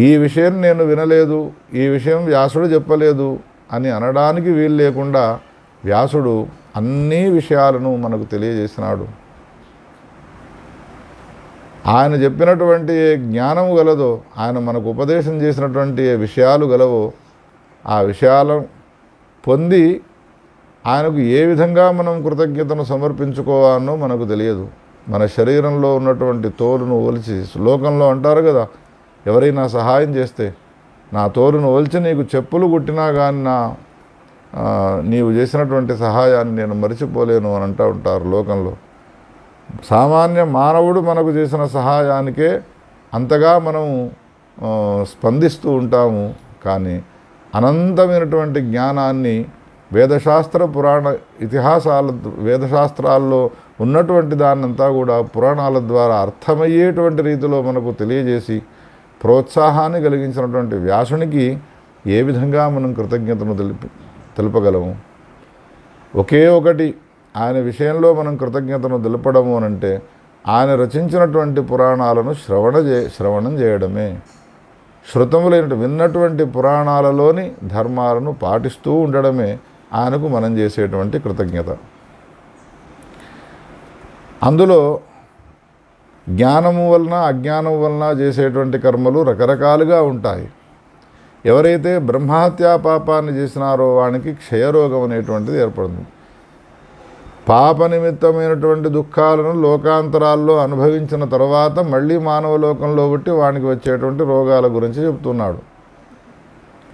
ఈ విషయం నేను వినలేదు, ఈ విషయం వ్యాసుడు చెప్పలేదు అని అనడానికి వీలు లేకుండా వ్యాసుడు అన్ని విషయాలను మనకు తెలియజేసినాడు. ఆయన చెప్పినటువంటి ఏ జ్ఞానము గలదో, ఆయన మనకు ఉపదేశం చేసినటువంటి ఏ విషయాలు గలవో ఆ విషయాలను పొంది ఆయనకు ఏ విధంగా మనం కృతజ్ఞతను సమర్పించుకోవాలో మనకు తెలియదు. మన శరీరంలో ఉన్నటువంటి తోలును ఒలిచి, శ్లోకంలో అంటారు కదా, ఎవరైనా సహాయం చేస్తే నా తోలును ఒలిచి నీకు చెప్పులు కుట్టినా కానీ నీవు చేసినటువంటి సహాయాన్ని నేను మరిచిపోలేను అని అంటూ ఉంటారు లోకంలో. సామాన్య మానవుడు మనకు చేసిన సహాయానికే అంతగా మనం స్పందిస్తూ ఉంటాము. కానీ అనంతమైనటువంటి జ్ఞానాన్ని వేదశాస్త్ర పురాణ వేదశాస్త్రాల్లో ఉన్నటువంటి దాన్నంతా కూడా పురాణాల ద్వారా అర్థమయ్యేటువంటి రీతిలో మనకు తెలియజేసి ప్రోత్సాహాన్ని కలిగించినటువంటి వ్యాసునికి ఏ విధంగా మనం కృతజ్ఞతను తెలుపగలము? ఒకే ఒకటి ఆయన విషయంలో మనం కృతజ్ఞతను తెలపడము అనంటే ఆయన రచించినటువంటి పురాణాలను శ్రవణం చేయడమే. శృతములైన విన్నటువంటి పురాణాలలోని ధర్మాలను పాటిస్తూ ఉండడమే ఆయనకు మనం చేసేటువంటి కృతజ్ఞత. అందులో జ్ఞానము వలన అజ్ఞానం వలన చేసేటువంటి కర్మలు రకరకాలుగా ఉంటాయి. ఎవరైతే బ్రహ్మహత్యా పాపాన్ని చేసినారో వానికి క్షయరోగం అనేటువంటిది ఏర్పడుతుంది. పాప నిమిత్తమైనటువంటి దుఃఖాలను లోకాంతరాల్లో అనుభవించిన తర్వాత మళ్ళీ మానవ లోకంలో బట్టి వానికి వచ్చేటువంటి రోగాల గురించి చెప్తున్నాడు.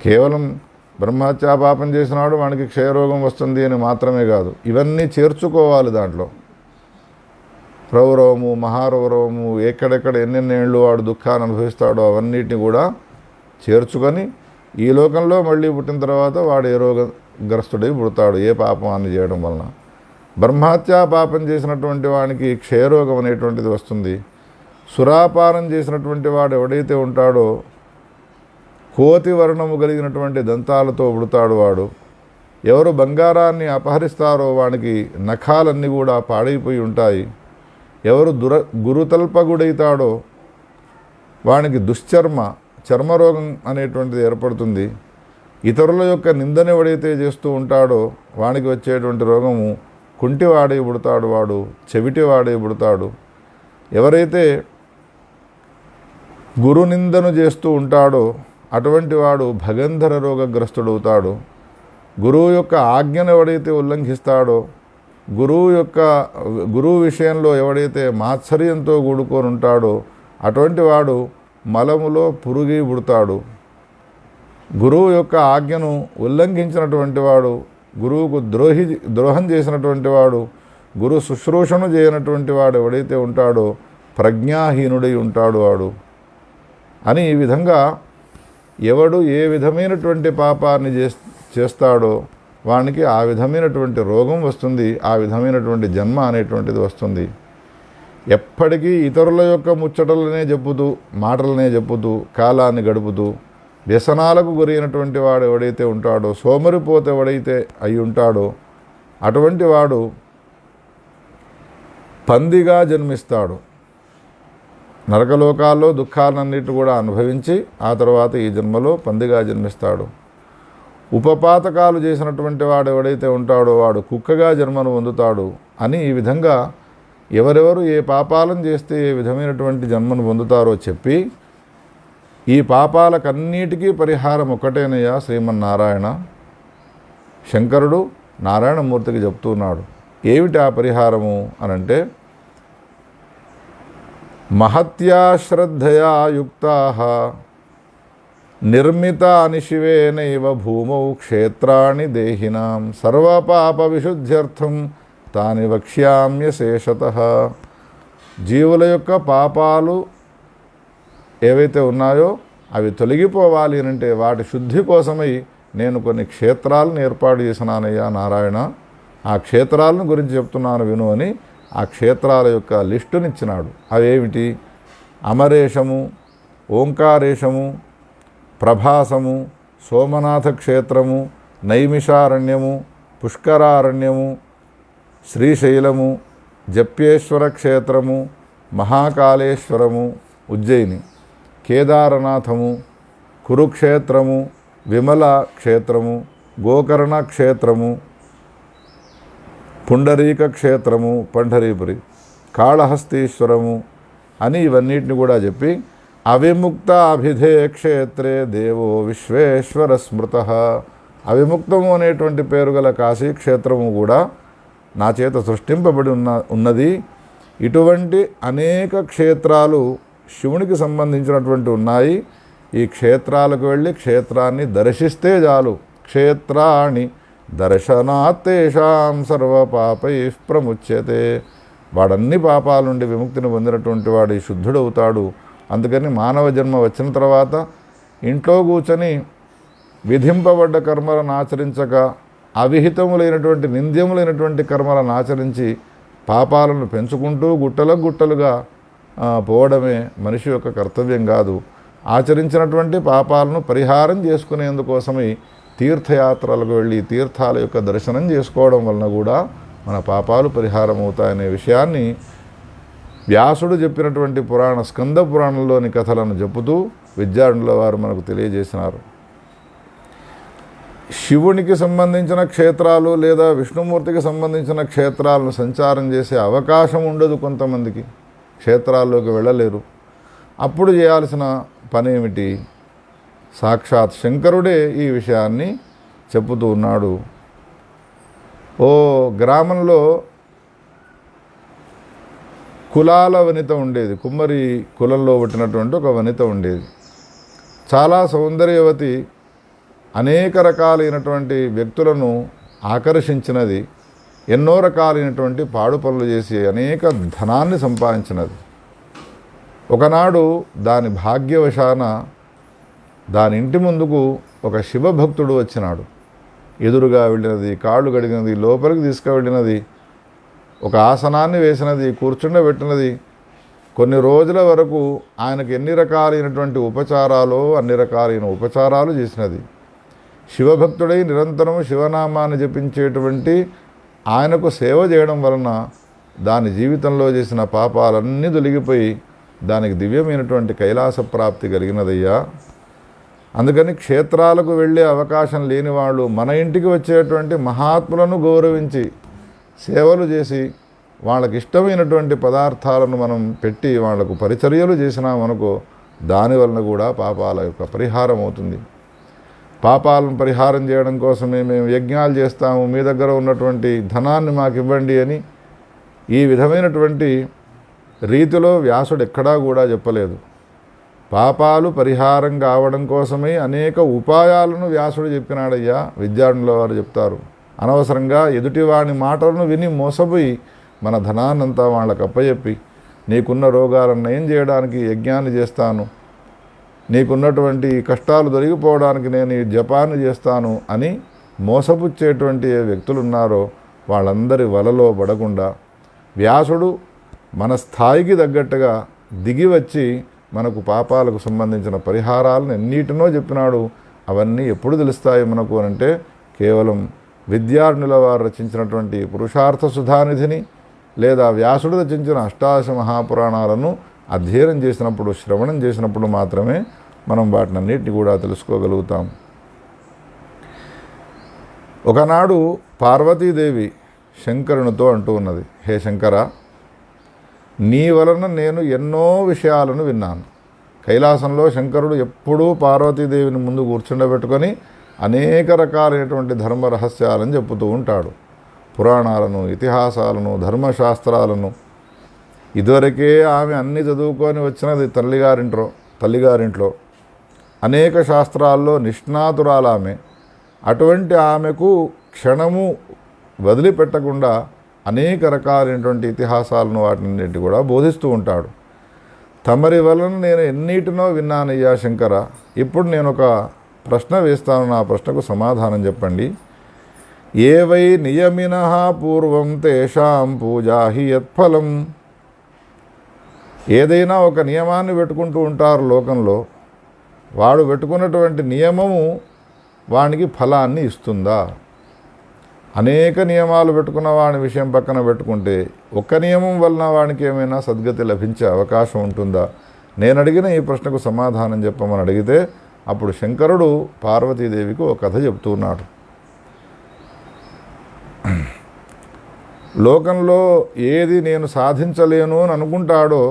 కేవలం బ్రహ్మహత్యా పాపం చేసినాడు వానికి క్షయరోగం వస్తుంది అని మాత్రమే కాదు, ఇవన్నీ చేర్చుకోవాలి దాంట్లో. రౌరవము, మహారౌరవము, ఎక్కడెక్కడ ఎన్నెన్నేళ్ళు వాడు దుఃఖాన్ని అనుభవిస్తాడో అవన్నిటిని కూడా చేర్చుకొని ఈ లోకంలో మళ్ళీ పుట్టిన తర్వాత వాడు ఏ రోగగ్రస్తుడై పుడతాడు ఏ పాపాన్ని చేయడం వలన. బ్రహ్మహత్యా పాపం చేసినటువంటి వానికి క్షయరోగం అనేటువంటిది వస్తుంది. సురాపానం చేసినటువంటి వాడు ఎవడైతే ఉంటాడో కోతి వర్ణము కలిగినటువంటి దంతాలతో పుడతాడు వాడు. ఎవరు బంగారాన్ని అపహరిస్తారో వానికి నఖాలన్నీ కూడా పాడైపోయి ఉంటాయి. ఎవరు గురుతల్పగుడైతాడో వానికి చర్మరోగం అనేటువంటిది ఏర్పడుతుంది. ఇతరుల యొక్క నిందను ఎవడైతే చేస్తూ ఉంటాడో వానికి వచ్చేటువంటి రోగము కుంటివాడై పుడతాడు, వాడు చెవిటివాడై పుడతాడు. ఎవరైతే గురు నిందను చేస్తూ ఉంటాడో అటువంటి వాడు భగంధర రోగగ్రస్తుడవుతాడు. గురువు యొక్క ఆజ్ఞను ఎవడైతే ఉల్లంఘిస్తాడో, గురువు విషయంలో ఎవడైతే మాత్సర్యంతో కూడుకొని ఉంటాడో అటువంటి వాడు మలములో పురుగి పుడతాడు. గురువు యొక్క ఆజ్ఞను ఉల్లంఘించినటువంటి వాడు, గురువుకు ద్రోహం చేసినటువంటి వాడు, గురు శుశ్రూషను చేయనటువంటి వాడు ఎవడైతే ఉంటాడో ప్రజ్ఞాహీనుడై ఉంటాడు వాడు అని. ఈ విధంగా ఎవడు ఏ విధమైనటువంటి పాపాన్ని చేస్తాడో వానికి ఆ విధమైనటువంటి రోగం వస్తుంది, ఆ విధమైనటువంటి జన్మ అనేటువంటిది వస్తుంది. ఎప్పటికీ ఇతరుల యొక్క ముచ్చటలనే చెప్పుతూ, మాటలనే చెప్పుతూ, కాలాన్ని గడుపుతూ వ్యసనాలకు గురైనటువంటి వాడు ఎవడైతే ఉంటాడో, సోమరిపోతే ఎవడైతే అయి ఉంటాడో అటువంటి వాడు పందిగా జన్మిస్తాడు. నరకలోకాల్లో దుఃఖాలన్నిటి కూడా అనుభవించి ఆ తర్వాత ఈ జన్మలో పందిగా జన్మిస్తాడు. ఉపపాతకాలు చేసినటువంటి వాడు ఎవడైతే ఉంటాడో వాడు కుక్కగా జన్మను పొందుతాడు అని. ఈ విధంగా ఎవరెవరు ఏ పాపాలను చేస్తే ఏ విధమైనటువంటి జన్మను పొందుతారో చెప్పి, ఈ పాపాలకన్నిటికీ పరిహారం ఒక్కటేనయ్యా శ్రీమన్నారాయణ. శంకరుడు నారాయణమూర్తికి చెప్తున్నాడు. ఏమిటి ఆ పరిహారము అనంటే, మహత్యా శ్రద్ధయా యుక్తాః నిర్మితాని శివేనైవ భూమౌ క్షేత్రాణి దేహినాం సర్వపాప విశుద్ధ్యర్థం తాని వక్ష్యామ్యశేషతః. జీవుల యొక్క పాపాలు ఏవైతే ఉన్నాయో అవి తొలగిపోవాలి అంటే వాటి శుద్ధి కోసమై నేను కొన్ని క్షేత్రాలను ఏర్పాటు చేసినానయ్యా నారాయణ. ఆ క్షేత్రాలను గురించి చెప్తున్నాను విను అని ఆ క్షేత్రాల యొక్క లిస్టునిచ్చినాడు. అవేమిటి? అమరేశము, ఓంకారేశము, ప్రభాసము, సోమనాథ క్షేత్రము, నైమిషారణ్యము, పుష్కరారణ్యము, శ్రీశైలము, జప్యేశ్వర క్షేత్రము, మహాకాళేశ్వరము ఉజ్జయిని, కేదారనాథము, కురుక్షేత్రము, విమల క్షేత్రము, గోకర్ణ క్షేత్రము, పుండరీక క్షేత్రము పంఢరీపురి, కాళహస్తీశ్వరము అని ఇవన్నిటిని కూడా చెప్పి, అవిముక్త అభిధే క్షేత్రే దేవో విశ్వేశ్వర స్మృత. అవిముక్తము అనేటువంటి పేరు గల కాశీ క్షేత్రము కూడా నా చేత సృష్టింపబడి ఉన్నది. ఇటువంటి అనేక క్షేత్రాలు శివునికి సంబంధించినటువంటి ఉన్నాయి. ఈ క్షేత్రాలకు వెళ్ళి క్షేత్రాన్ని దర్శిస్తే చాలు. క్షేత్రాణి దర్శనాత్తేషాం సర్వపాపై ప్రముచ్యతే. వాడన్ని పాపాల నుండి విముక్తిని పొందినటువంటి వాడు శుద్ధుడవుతాడు. అందుకని మానవ జన్మ వచ్చిన తర్వాత ఇంట్లో కూర్చొని విధింపబడ్డ కర్మలను ఆచరించక అవిహితములైనటువంటి నింద్యములైనటువంటి కర్మలను ఆచరించి పాపాలను పెంచుకుంటూ గుట్టలుగా పోవడమే మనిషి యొక్క కర్తవ్యం కాదు. ఆచరించినటువంటి పాపాలను పరిహారం చేసుకునేందుకోసమై తీర్థయాత్రలకు వెళ్ళి తీర్థాల యొక్క దర్శనం చేసుకోవడం వలన కూడా మన పాపాలు పరిహారం అవుతాయనే విషయాన్ని వ్యాసుడు చెప్పినటువంటి స్కంద పురాణంలోని కథలను చెప్పుతూ విద్యార్థుల వారు మనకు తెలియజేసినారు. శివునికి సంబంధించిన క్షేత్రాలు లేదా విష్ణుమూర్తికి సంబంధించిన క్షేత్రాలను సంచారం చేసే అవకాశం ఉండదు. కొంతమందికి క్షేత్రాల్లోకి వెళ్ళలేరు. అప్పుడు చేయాల్సిన పనేమిటి? సాక్షాత్ శంకరుడే ఈ విషయాన్ని చెప్పుతూ ఉన్నాడు. ఓ గ్రామంలో కులాల వనిత ఉండేది. కుమ్మరి కులంలో పుట్టినటువంటి ఒక వనిత ఉండేది. చాలా సౌందర్యవతి, అనేక రకాలైనటువంటి వ్యక్తులను ఆకర్షించినది, ఎన్నో రకాలైనటువంటి పాడు పనులు చేసి అనేక ధనాన్ని సంపాదించినది. ఒకనాడు దాని భాగ్యవశాన దాని ఇంటి ముందుకు ఒక శివభక్తుడు వచ్చినాడు. ఎదురుగా వెళ్ళినది, కాళ్ళు కడిగినది, లోపలికి తీసుకువెళ్ళినది, ఒక ఆసనాన్ని వేసినది, కూర్చుండబెట్టినది. కొన్ని రోజుల వరకు ఆయనకు ఎన్ని రకాలైనటువంటి ఉపచారాలు, అన్ని రకాలైన ఉపచారాలు చేసినది. శివభక్తుడై నిరంతరం శివనామాన్ని జపించేటువంటి ఆయనకు సేవ చేయడం వలన దాని జీవితంలో చేసిన పాపాలన్నీ తొలగిపోయి దానికి దివ్యమైనటువంటి కైలాస ప్రాప్తి కలిగినదయ్యా. అందుకని క్షేత్రాలకు వెళ్ళే అవకాశం లేని వాళ్ళు మన ఇంటికి వచ్చేటువంటి మహాత్ములను గౌరవించి సేవలు చేసి వాళ్ళకి ఇష్టమైనటువంటి పదార్థాలను మనం పెట్టి వాళ్లకు పరిచర్యలు చేసినామనుకో దానివలన కూడా పాపాల యొక్క పరిహారం అవుతుంది. పాపాలను పరిహారం చేయడం కోసమే మేము యజ్ఞాలు చేస్తాము, మీ దగ్గర ఉన్నటువంటి ధనాన్ని మాకు ఇవ్వండి అని ఈ విధమైనటువంటి రీతిలో వ్యాసుడు ఎక్కడా కూడా చెప్పలేదు. పాపాలు పరిహారం కావడం కోసమే అనేక ఉపాయాలను వ్యాసుడు చెప్పినాడయ్యా. విద్యార్థుల వారు చెప్తారు, అనవసరంగా ఎదుటివాని మాటలను విని మోసపోయి మన ధనాన్నంతా వాళ్ళకు అప్పచెప్పి నీకున్న రోగాలను నయం చేయడానికి యజ్ఞాన్ని చేస్తాను, నీకున్నటువంటి కష్టాలు దొరికిపోవడానికి నేను ఈ జపాన్ని చేస్తాను అని మోసపుచ్చేటువంటి ఏ వ్యక్తులు ఉన్నారో వాళ్ళందరి వలలో పడకుండా వ్యాసుడు మన స్థాయికి తగ్గట్టుగా దిగి వచ్చి మనకు పాపాలకు సంబంధించిన పరిహారాలను ఎన్నిటినో చెప్పినాడు. అవన్నీ ఎప్పుడు తెలుస్తాయి మనకు అంటే కేవలం విద్యార్థుల వారు రచించినటువంటి పురుషార్థ సుధానిధిని లేదా వ్యాసుడు రచించిన అష్టాదశ మహాపురాణాలను అధ్యయనం చేసినప్పుడు, శ్రవణం చేసినప్పుడు మాత్రమే మనం వాటిని అన్నిటిని కూడా తెలుసుకోగలుగుతాం. ఒకనాడు పార్వతీదేవి శంకరునితో అంటూ ఉన్నది, హే శంకర, నీ వలన నేను ఎన్నో విషయాలను విన్నాను. కైలాసంలో శంకరుడు ఎప్పుడూ పార్వతీదేవిని ముందు కూర్చుండబెట్టుకొని అనేక రకాలైనటువంటి ధర్మ రహస్యాలను చెప్పుతూ ఉంటాడు. పురాణాలను, ఇతిహాసాలను, ధర్మశాస్త్రాలను. ఇదివరకే ఆమె అన్నీ చదువుకొని వచ్చినది తల్లిగారింట్లో అనేక శాస్త్రాల్లో నిష్ణాతురాలామె. అటువంటి ఆమెకు క్షణము వదిలిపెట్టకుండా అనేక రకాలైనటువంటి ఇతిహాసాలను వాటిని కూడా బోధిస్తూ ఉంటాడు. తమరి వలన నేను ఎన్నిటినో విన్నానయ్యా శంకర. ఇప్పుడు నేను ఒక ప్రశ్న వేస్తాను, నా ప్రశ్నకు సమాధానం చెప్పండి. ఏవై నియమినః పూర్వం తేషాం పూజా హి యత్ఫలం. ఏదైనా ఒక నియమాన్ని పెట్టుకుంటూ ఉంటారు లోకంలో, వాడు పెట్టుకున్నటువంటి నియమము వానికి ఫలాన్ని ఇస్తుందా? అనేక నియమాలు పెట్టుకున్న వాడి విషయం పక్కన పెట్టుకుంటే ఒక్క నియమం వలన వానికి ఏమైనా సద్గతి లభించే అవకాశం ఉంటుందా? నేను అడిగిన ఈ ప్రశ్నకు సమాధానం చెప్పమని అడిగితే అప్పుడు శంకరుడు పార్వతీదేవికి ఒక కథ చెప్తున్నాడు. లోకంలో ఏది నేను సాధించలేను అని అనుకుంటాడో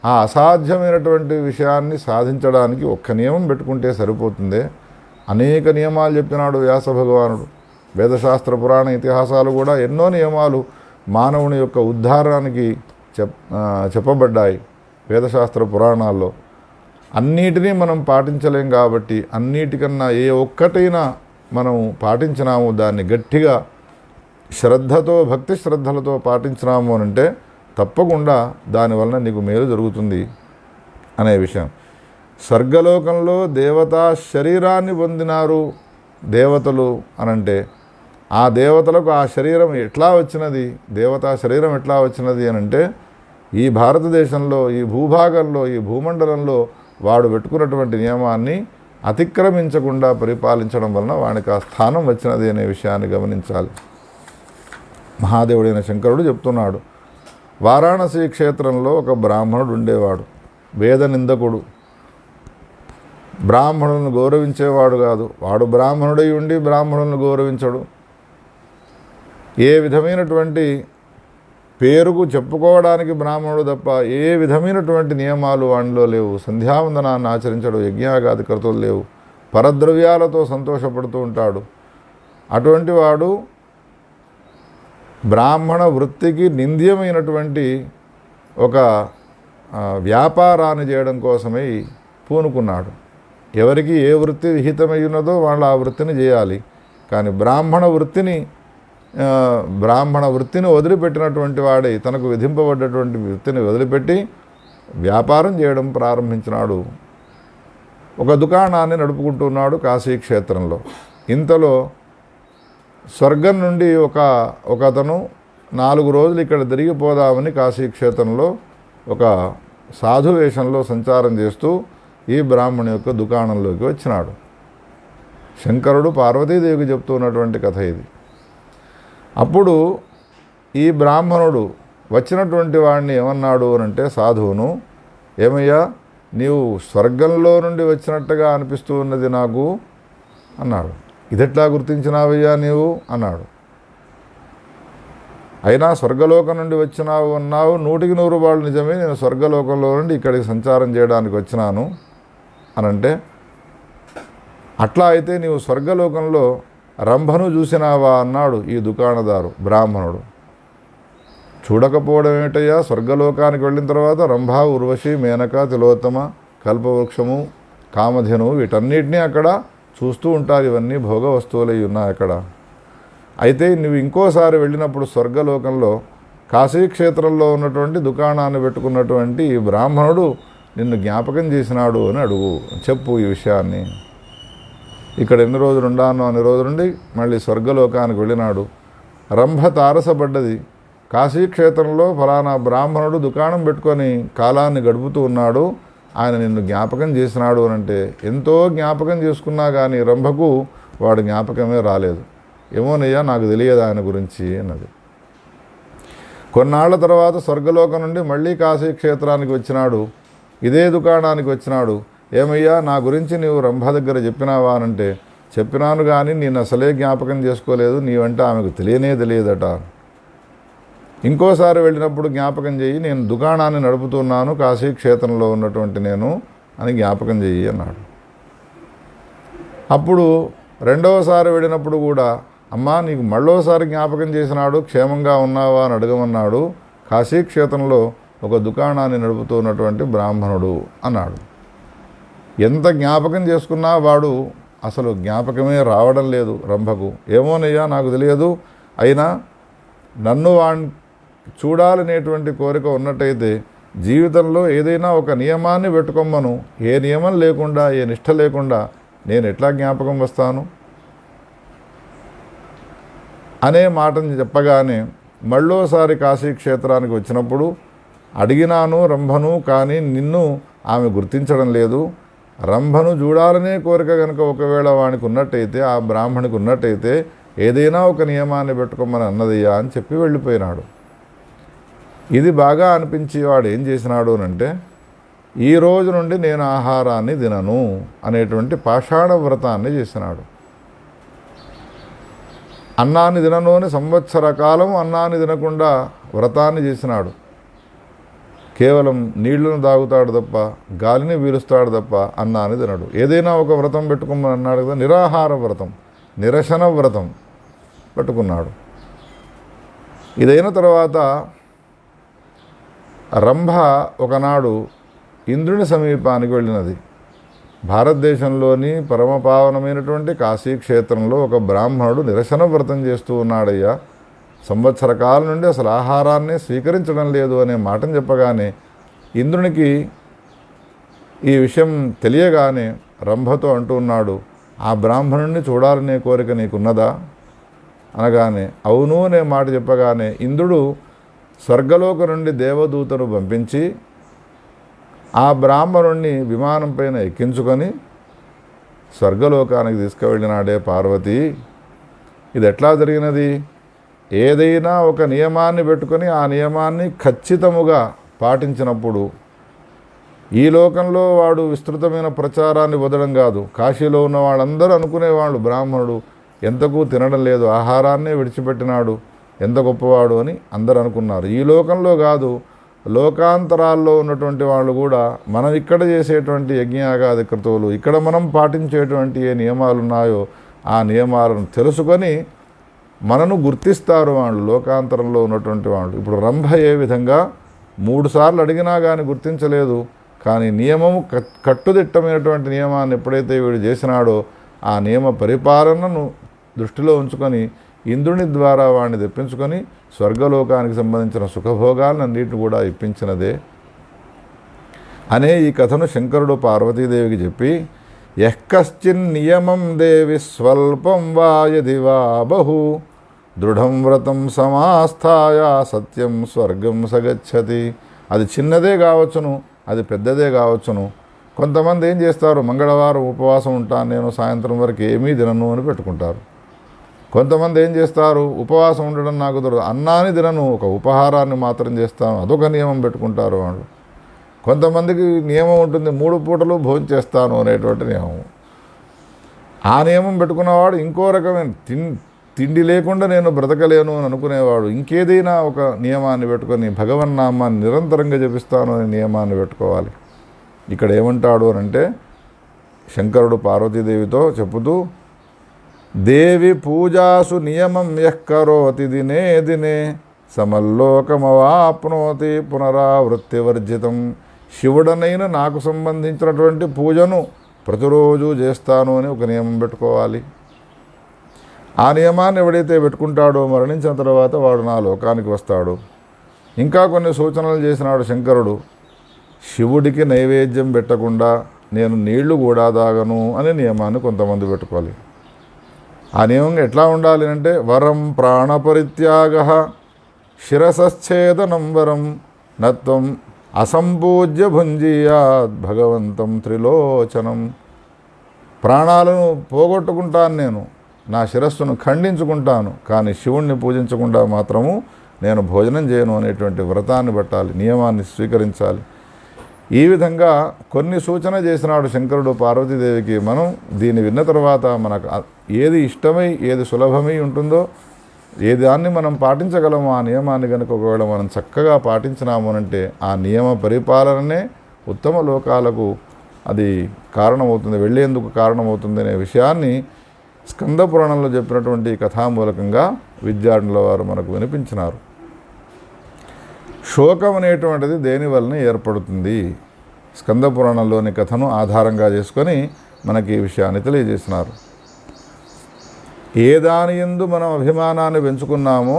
ఆ అసాధ్యమైనటువంటి విషయాన్ని సాధించడానికి ఒక్క నియమం పెట్టుకుంటే సరిపోతుందే. అనేక నియమాలు చెప్పినాడు వ్యాస భగవానుడు. వేదశాస్త్ర పురాణ ఇతిహాసాలు కూడా ఎన్నో నియమాలు మానవుని యొక్క ఉద్ధారానికి చెప్పబడ్డాయి వేదశాస్త్ర పురాణాల్లో. అన్నిటినీ మనం పాటించలేం కాబట్టి అన్నిటికన్నా ఏ ఒక్కటైనా మనం పాటించినాము, దాన్ని గట్టిగా శ్రద్ధతో, భక్తి శ్రద్ధలతో పాటించినాము అని అంటే తప్పకుండా దానివలన నీకు మేలు జరుగుతుంది అనే విషయం. స్వర్గలోకంలో దేవతా శరీరాన్ని పొందినారు దేవతలు అనంటే ఆ దేవతలకు ఆ శరీరం ఎట్లా వచ్చినది, దేవతా శరీరం ఎట్లా వచ్చినది అని అంటే ఈ భారతదేశంలో, ఈ భూభాగంలో, ఈ భూమండలంలో వాడు పెట్టుకున్నటువంటి నియమాన్ని అతిక్రమించకుండా పరిపాలించడం వలన వానికి ఆ స్థానం వచ్చినది అనే విషయాన్ని గమనించాలి. మహాదేవుడైన శంకరుడు చెప్తున్నాడు, వారాణసీ క్షేత్రంలో ఒక బ్రాహ్మణుడు ఉండేవాడు. వేద నిందకుడు, బ్రాహ్మణులను గౌరవించేవాడు కాదు. వాడు బ్రాహ్మణుడై ఉండి బ్రాహ్మణులను గౌరవించడు. ఏ విధమైనటువంటి పేరుకు చెప్పుకోవడానికి బ్రాహ్మణుడు తప్ప ఏ విధమైనటువంటి నియమాలు వానిలో లేవు. సంధ్యావందనాన్ని ఆచరించడు, యజ్ఞాగాది కర్తలు లేవు, పరద్రవ్యాలతో సంతోషపడుతూ ఉంటాడు. అటువంటి వాడు బ్రాహ్మణ వృత్తికి నింద్యమైనటువంటి ఒక వ్యాపారాన్ని చేయడం కోసమై పూనుకున్నాడు. ఎవరికి ఏ వృత్తి విహితమై ఉన్నదో వాళ్ళు ఆ వృత్తిని చేయాలి. కానీ బ్రాహ్మణ వృత్తిని వదిలిపెట్టినటువంటి వాడే తనకు విధింపబడ్డటువంటి వృత్తిని వదిలిపెట్టి వ్యాపారం చేయడం ప్రారంభించినాడు. ఒక దుకాణాన్ని నడుపుకుంటున్నాడు కాశీక్షేత్రంలో. ఇంతలో స్వర్గం నుండి ఒకతను 4 రోజులు ఇక్కడ తిరిగిపోదామని కాశీక్షేత్రంలో ఒక సాధు వేషంలో సంచారం చేస్తూ ఈ బ్రాహ్మణి యొక్క దుకాణంలోకి వచ్చినాడు. శంకరుడు పార్వతీదేవికి చెప్తున్నటువంటి కథ ఇది. అప్పుడు ఈ బ్రాహ్మణుడు వచ్చినటువంటి వాడిని ఏమన్నాడు అంటే సాధువును, ఏమయ్యా నీవు స్వర్గంలో నుండి వచ్చినట్టుగా అనిపిస్తూ ఉన్నది నాకు అన్నాడు. ఇదెట్లా గుర్తించినావయ్యా నీవు అన్నాడు. అయినా స్వర్గలోకం నుండి వచ్చినావు అన్నావు, 100% నిజమే. నేను స్వర్గలోకంలో నుండి ఇక్కడికి సంచారం చేయడానికి వచ్చినాను అనంటే, అట్లా అయితే నీవు స్వర్గలోకంలో రంభను చూసినావా అన్నాడు ఈ దుకాణదారు బ్రాహ్మణుడు. చూడకపోవడం ఏమిటయ్యా, స్వర్గలోకానికి వెళ్ళిన తర్వాత రంభ, ఉర్వశి, మేనక, తిలోత్తమ, కల్పవృక్షము, కామధేను వీటన్నిటినీ అక్కడ చూస్తూ ఉంటారు. ఇవన్నీ భోగ వస్తువులై ఉన్నాయి అక్కడ. అయితే నువ్వు ఇంకోసారి వెళ్ళినప్పుడు స్వర్గలోకంలో కాశీక్షేత్రంలో ఉన్నటువంటి దుకాణాన్ని పెట్టుకున్నటువంటి ఈ బ్రాహ్మణుడు నిన్ను జ్ఞాపకం చేసినాడు అని అడుగు, చెప్పు ఈ విషయాన్ని. ఇక్కడ ఎన్ని రోజులు ఉండానో అన్ని రోజులుండి మళ్ళీ స్వర్గలోకానికి వెళ్ళినాడు. రంభ తారసపడ్డది. కాశీక్షేత్రంలో ఫలానా బ్రాహ్మణుడు దుకాణం పెట్టుకొని కాలాన్ని గడుపుతూ ఉన్నాడు, ఆయన నిన్ను జ్ఞాపకం చేసినాడు అని అంటే, ఎంతో జ్ఞాపకం చేసుకున్నా కానీ రంభకు వాడు జ్ఞాపకమే రాలేదు. ఏమోనయ్యా నాకు తెలియదు ఆయన గురించి అన్నది. కొన్నాళ్ల తర్వాత స్వర్గలోకం నుండి మళ్ళీ కాశీక్షేత్రానికి వచ్చినాడు. ఇదే దుకాణానికి వచ్చినాడు. ఏమయ్యా నా గురించి నీవు రంభ దగ్గర చెప్పినావా అనంటే, చెప్పినాను కానీ నేను అసలే జ్ఞాపకం చేసుకోలేదు, నీవంటే ఆమెకు తెలియదట. ఇంకోసారి వెళ్ళినప్పుడు జ్ఞాపకం చెయ్యి, నేను దుకాణాన్ని నడుపుతున్నాను కాశీక్షేత్రంలో ఉన్నటువంటి నేను అని జ్ఞాపకం చెయ్యి అన్నాడు. అప్పుడు రెండవసారి వెళ్ళినప్పుడు కూడా, అమ్మా నీకు మళ్ళోసారి జ్ఞాపకం చేసినాడు, క్షేమంగా ఉన్నావా అని అడగమన్నాడు కాశీక్షేత్రంలో ఒక దుకాణాన్ని నడుపుతున్నటువంటి బ్రాహ్మణుడు అన్నాడు. ఎంత జ్ఞాపకం చేసుకున్నా వాడు అసలు జ్ఞాపకమే రావడం లేదు రంభకు. ఏమోనయ్యా నాకు తెలియదు, అయినా నన్ను వాణ్ణి చూడాలనేటువంటి కోరిక ఉన్నట్టయితే జీవితంలో ఏదైనా ఒక నియమాన్ని పెట్టుకోమ్మను. ఏ నియమం లేకుండా, ఏ నిష్ఠ లేకుండా నేను ఎట్లా జ్ఞాపకం వస్తాను అనే మాటని చెప్పగానే మళ్ళోసారి కాశీక్షేత్రానికి వచ్చినప్పుడు అడిగినాను రంభను, కానీ నిన్ను ఆమె గుర్తించడం లేదు. రంభను చూడాలనే కోరిక కనుక ఒకవేళ వానికి ఉన్నట్టయితే, ఆ బ్రాహ్మణికి ఉన్నట్టయితే ఏదైనా ఒక నియమాన్ని పెట్టుకోమని అన్నదయ్యా అని చెప్పి వెళ్ళిపోయినాడు. ఇది బాగా అనిపించి వాడు ఏం చేసినాడు అంటే, ఈ రోజు నుండి నేను ఆహారాన్ని తినను అనేటువంటి పాషాణ వ్రతాన్ని చేసినాడు. అన్నాన్ని తినను అని సంవత్సర కాలం అన్నాన్ని తినకుండా వ్రతాన్ని చేసినాడు. కేవలం నీళ్లను తాగుతాడు తప్ప, గాలిని పీలుస్తాడు తప్ప అన్నాన్ని తినడు. ఏదైనా ఒక వ్రతం పెట్టుకోమని అన్నాడు కదా, నిరాహార వ్రతం, నిరసన వ్రతం పెట్టుకున్నాడు. ఇదైన తర్వాత రంభ ఒకనాడు ఇంద్రుని సమీపానికి వెళ్ళినది. భారతదేశంలోని పరమపావనమైనటువంటి కాశీక్షేత్రంలో ఒక బ్రాహ్మణుడు నిరసన వ్రతం చేస్తూ ఉన్నాడయ్యా, సంవత్సర కాలం నుండి అసలు ఆహారాన్ని స్వీకరించడం లేదు అనే మాటను చెప్పగానే ఇంద్రునికి ఈ విషయం తెలియగానే రంభతో అంటూ ఉన్నాడు, ఆ బ్రాహ్మణుడిని చూడాలనే కోరిక నీకున్నదా? అనగానే అవును అనే మాట చెప్పగానే ఇంద్రుడు స్వర్గలోక నుండి దేవదూతను పంపించి ఆ బ్రాహ్మణుణ్ణి విమానం పైన ఎక్కించుకొని స్వర్గలోకానికి తీసుకువెళ్ళినాడే పార్వతి. ఇది ఎట్లా జరిగినది? ఏదైనా ఒక నియమాన్ని పెట్టుకొని ఆ నియమాన్ని ఖచ్చితముగా పాటించినప్పుడు ఈ లోకంలో వాడు విస్తృతమైన ప్రచారాన్ని వదలడం కాదు, కాశీలో ఉన్న వాళ్ళందరూ అనుకునేవాళ్ళు బ్రాహ్మణుడు ఎంతకు తినడం లేదు, ఆహారాన్నే విడిచిపెట్టినాడు, ఎంత గొప్పవాడు అని అందరూ అనుకున్నారు. ఈ లోకంలో కాదు, లోకాంతరాల్లో ఉన్నటువంటి వాళ్ళు కూడా మనం ఇక్కడ చేసేటువంటి యజ్ఞయాగాది క్రతువులు, ఇక్కడ మనం పాటించేటువంటి ఏ నియమాలు ఉన్నాయో ఆ నియమాలను తెలుసుకొని మనను గుర్తిస్తారు వాళ్ళు, లోకాంతరంలో ఉన్నటువంటి వాళ్ళు. ఇప్పుడు రంభ ఏ విధంగా 3 సార్లు అడిగినా కానీ గుర్తించలేదు, కానీ నియమము కట్టుదిట్టమైనటువంటి నియమాన్ని ఎప్పుడైతే వీడు చేసినాడో ఆ నియమ పరిపాలనను దృష్టిలో ఉంచుకొని ఇంద్రుని ద్వారా వాడిని తెప్పించుకొని స్వర్గలోకానికి సంబంధించిన సుఖభోగాలన్నింటిని కూడా ఇప్పించినదే అనే ఈ కథను శంకరుడు పార్వతీదేవికి చెప్పి, యఃకశ్చిన్ నియమం దేవి స్వల్పం వా యది వా బహు దృఢం వ్రతం సమాస్థాయ సత్యం స్వర్గం సగచ్చతి. అది చిన్నదే కావచ్చును, అది పెద్దదే కావచ్చును. కొంతమంది ఏం చేస్తారు, మంగళవారం ఉపవాసం ఉంటాను నేను, సాయంత్రం వరకు ఏమీ తినను అని పెట్టుకుంటారు. కొంతమంది ఏం చేస్తారు, ఉపవాసం ఉండడం నాకు దొరకదు, అన్నాన్ని తినను, ఒక ఉపహారాన్ని మాత్రం చేస్తాను, అదొక నియమం పెట్టుకుంటారు వాళ్ళు. కొంతమందికి నియమం ఉంటుంది, 3 పూటలు భోజనం చేస్తాను అనేటువంటి నియమం. ఆ నియమం పెట్టుకున్నవాడు ఇంకో రకమైన తిండి లేకుండా నేను బ్రతకలేను అని అనుకునేవాడు ఇంకేదైనా ఒక నియమాన్ని పెట్టుకొని భగవన్నామాన్ని నిరంతరంగా జపిస్తాను అనే నియమాన్ని పెట్టుకోవాలి. ఇక్కడ ఏమంటాడు అనంటే శంకరుడు పార్వతీదేవితో చెప్పుతూ, దేవి పూజాసు నియమం యః కరోతి దినే దినే సమల్లోకమవాప్నోతి పునరావృత్తివర్జితం. శివుడనైన నాకు సంబంధించినటువంటి పూజను ప్రతిరోజు చేస్తాను అని ఒక నియమం పెట్టుకోవాలి. ఆ నియమాన్ని ఎవడైతే పెట్టుకుంటాడో మరణించిన తర్వాత వాడు నా లోకానికి వస్తాడు. ఇంకా కొన్ని సూచనలు చేసినాడు శంకరుడు. శివుడికి నైవేద్యం పెట్టకుండా నేను నీళ్లు కూడా తాగను అనే నియమాన్ని కొంతమంది పెట్టుకోవాలి. ఆ నియమం ఎట్లా ఉండాలి అంటే, వరం ప్రాణపరిత్యాగ శిరసచ్ఛేదనం వరం నత్వం అసంపూజ్య భుంజీయాద్ భగవంతం త్రిలోచనం. ప్రాణాలను పోగొట్టుకుంటాను నేను, నా శిరస్సును ఖండించుకుంటాను, కానీ శివుణ్ణి పూజించకుండా మాత్రము నేను భోజనం చేయను అనేటువంటి వ్రతాన్ని పట్టాలి, నియమాన్ని స్వీకరించాలి. ఈ విధంగా కొన్ని సూచన చేసినాడు శంకరుడు పార్వతీదేవికి. మనం దీన్ని విన్న తర్వాత మనకు ఏది ఇష్టమై ఏది సులభమై ఉంటుందో, ఏ దాన్ని మనం పాటించగలమో ఆ నియమాన్ని కనుక ఒకవేళ మనం చక్కగా పాటించినాము అంటే ఆ నియమ పరిపాలననే ఉత్తమ లోకాలకు అది కారణమవుతుంది, వెళ్ళేందుకు కారణమవుతుంది అనే విషయాన్ని స్కంద పురాణంలో చెప్పినటువంటి కథామూలకంగా విద్యార్థుల వారు మనకు వినిపించినారు. శోకం అనేటువంటిది దేని వలన ఏర్పడుతుంది? స్కంద పురాణంలోని కథను ఆధారంగా చేసుకొని మనకి ఈ విషయాన్ని తెలియజేసినారు. ఏ దాని యందు మనం అభిమానాన్ని పెంచుకున్నామో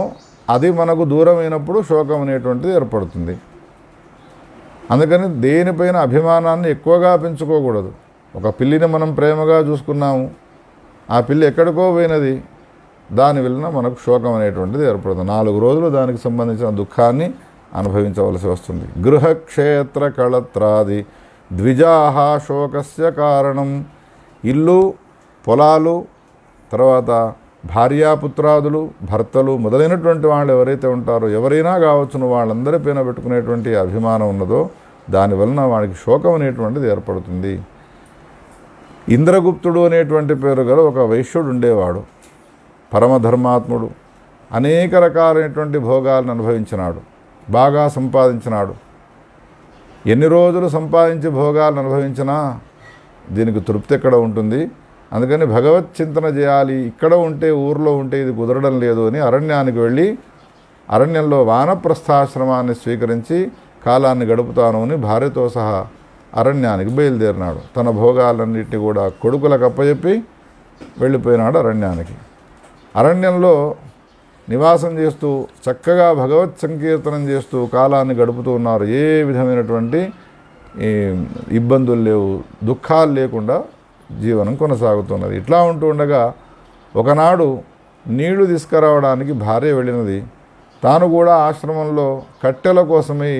అది మనకు దూరమైనప్పుడు శోకం అనేటువంటిది ఏర్పడుతుంది. అందుకని దేనిపైన అభిమానాన్ని ఎక్కువగా పెంచుకోకూడదు. ఒక పిల్లిని మనం ప్రేమగా చూసుకున్నాము, ఆ పిల్లి ఎక్కడికో పోయినది, దాని వలన మనకు శోకం అనేటువంటిది ఏర్పడుతుంది. 4 రోజులు దానికి సంబంధించిన దుఃఖాన్ని అనుభవించవలసి వస్తుంది. గృహక్షేత్ర కళత్రాది ద్విజాహ శోకస్య కారణం. ఇల్లు, పొలాలు, తర్వాత భార్యాపుత్రాదులు, భర్తలు మొదలైనటువంటి వాళ్ళు ఎవరైతే ఉంటారో, ఎవరైనా కావచ్చును, వాళ్ళందరిపైన పెట్టుకునేటువంటి అభిమానం ఉన్నదో దానివలన వాడికి శోకం అనేటువంటిది ఏర్పడుతుంది. ఇంద్రగుప్తుడు అనేటువంటి పేరు గల ఒక వైశ్యుడు ఉండేవాడు, పరమధర్మాత్ముడు. అనేక రకాలైనటువంటి భోగాలను అనుభవించినాడు, బాగా సంపాదించినాడు. ఎన్ని రోజులు సంపాదించి భోగాలను అనుభవించినా దీనికి తృప్తి ఎక్కడ ఉంటుంది? అందుకని భగవత్ చింతన చేయాలి. ఇక్కడ ఉంటే, ఊర్లో ఉంటే ఇది కుదరడం లేదు అని అరణ్యానికి వెళ్ళి అరణ్యంలో వానప్రస్థాశ్రమాన్ని స్వీకరించి కాలాన్ని గడుపుతాను అని భార్యతో సహా అరణ్యానికి బయలుదేరినాడు. తన భోగాలన్నింటినీ కూడా కొడుకులకు అప్పచెప్పి వెళ్ళిపోయినాడు అరణ్యానికి. అరణ్యంలో నివాసం చేస్తూ చక్కగా భగవత్ సంకీర్తనం చేస్తూ కాలాన్ని గడుపుతూ ఉన్నారు. ఏ విధమైనటువంటి ఇబ్బందులు లేవు, దుఃఖాలు లేకుండా జీవనం కొనసాగుతున్నది. ఇట్లా ఉంటూ ఉండగా ఒకనాడు నీళ్లు తీసుకురావడానికి భార్య వెళ్ళినది. తాను కూడా ఆశ్రమంలో కట్టెల కోసమై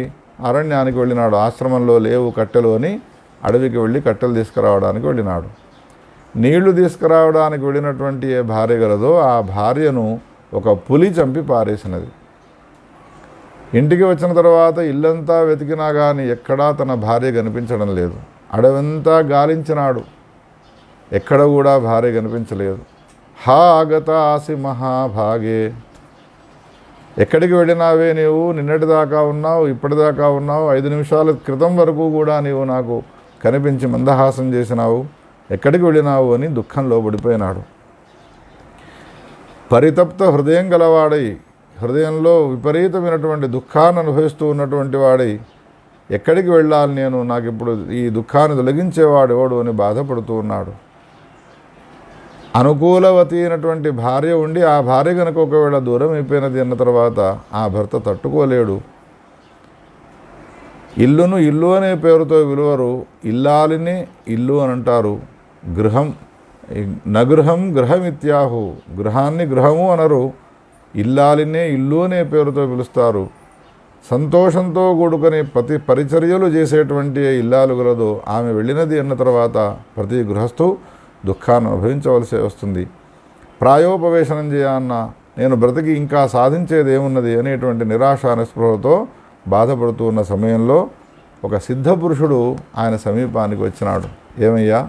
అరణ్యానికి వెళ్ళినాడు. ఆశ్రమంలో లేవు కట్టెలు అని అడవికి వెళ్ళి కట్టెలు తీసుకురావడానికి వెళ్ళినాడు. నీళ్లు తీసుకురావడానికి వెళ్ళినటువంటి ఏ భార్య గలదో ఆ భార్యను ఒక పులి చంపి పారేసినది. ఇంటికి వచ్చిన తర్వాత ఇల్లంతా వెతికినా కానీ ఎక్కడా తన భార్య కనిపించడం లేదు. అడవంతా గాలించినాడు, ఎక్కడ కూడా భార్య కనిపించలేదు. హా ఆగత ఆసి మహాభాగే, ఎక్కడికి వెళ్ళినావే నీవు? నిన్నటిదాకా ఉన్నావు, ఇప్పటిదాకా ఉన్నావు, 5 నిమిషాల క్రితం వరకు కూడా నీవు నాకు కనిపించి మందహాసం చేసినావు, ఎక్కడికి వెళ్ళినావు అని దుఃఖంలో పడిపోయినాడు. పరితప్త హృదయం గలవాడై, హృదయంలో విపరీతమైనటువంటి దుఃఖాన్ని అనుభవిస్తూ ఉన్నటువంటి వాడై, ఎక్కడికి వెళ్ళాలి నేను, నాకు ఇప్పుడు ఈ దుఃఖాన్ని తొలగించేవాడు ఎవడు అని బాధపడుతూ ఉన్నాడు. అనుకూలవతి అయినటువంటి భార్య ఉండి ఆ భార్య కనుక ఒకవేళ దూరం అయిపోయినది అన్న తర్వాత ఆ భర్త తట్టుకోలేడు. ఇల్లును ఇల్లు అనే పేరుతో విలువరు, ఇల్లాలిని ఇల్లు అని అంటారు. గృహం నగృహం గృహమిత్యాహు, గృహాన్ని గృహము అనరు, ఇల్లాలినే ఇల్లు అనే పేరుతో పిలుస్తారు. సంతోషంతో కూడుకుని పరిచర్యలు చేసేటువంటి ఇల్లాలు గలదో ఆమె వెళ్ళినది అన్న తర్వాత ప్రతి గృహస్థు దుఃఖాన్ని అనుభవించవలసి వస్తుంది. ప్రాయోపవేశనం చేయన్న నేను బ్రతికి ఇంకా సాధించేది ఏమున్నది అనేటువంటి నిరాశ నిస్పృహతో బాధపడుతూ ఉన్న సమయంలో ఒక సిద్ధపురుషుడు ఆయన సమీపానికి వచ్చినాడు. ఏమయ్యా,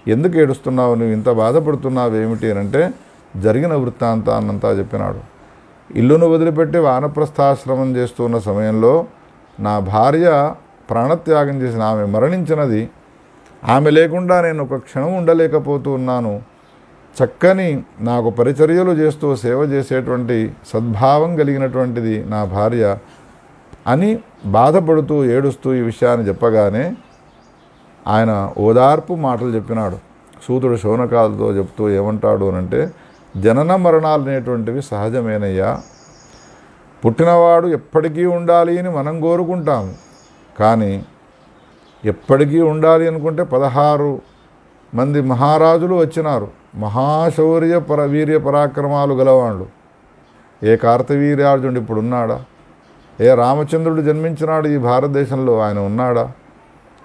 ఎందుకు ఏడుస్తున్నావు, నువ్వు ఇంత బాధపడుతున్నావు ఏమిటి అని అంటే జరిగిన వృత్తాంతాన్నంతా చెప్పినాడు. ఇల్లును వదిలిపెట్టి వానప్రస్థాశ్రమం చేస్తున్న సమయంలో నా భార్య ప్రాణత్యాగం చేసిన, ఆమె మరణించినది. ఆమె లేకుండా నేను ఒక క్షణం ఉండలేకపోతూ ఉన్నాను. చక్కని నాకు పరిచర్యలు చేస్తూ సేవ చేసేటువంటి సద్భావం కలిగినటువంటిది నా భార్య అని బాధపడుతూ ఏడుస్తూ ఈ విషయాన్ని చెప్పగానే ఆయన ఓదార్పు మాటలు చెప్పినాడు. సూతుడు శౌనకాలతో చెప్తూ ఏమంటాడు అనంటే, జనన మరణాలు అనేటువంటివి సహజమేనయ్యా. పుట్టినవాడు ఎప్పటికీ ఉండాలి అని మనం కోరుకుంటాము, కానీ ఎప్పటికీ ఉండాలి అనుకుంటే 16 మంది మహారాజులు వచ్చినారు. మహాశౌర్య వీర్య పరాక్రమాలు గలవాళ్ళు. ఏ కార్తవీర్యార్జునుడు ఇప్పుడు ఉన్నాడా? ఏ రామచంద్రుడు జన్మించినాడు ఈ భారతదేశంలో, ఆయన ఉన్నాడా?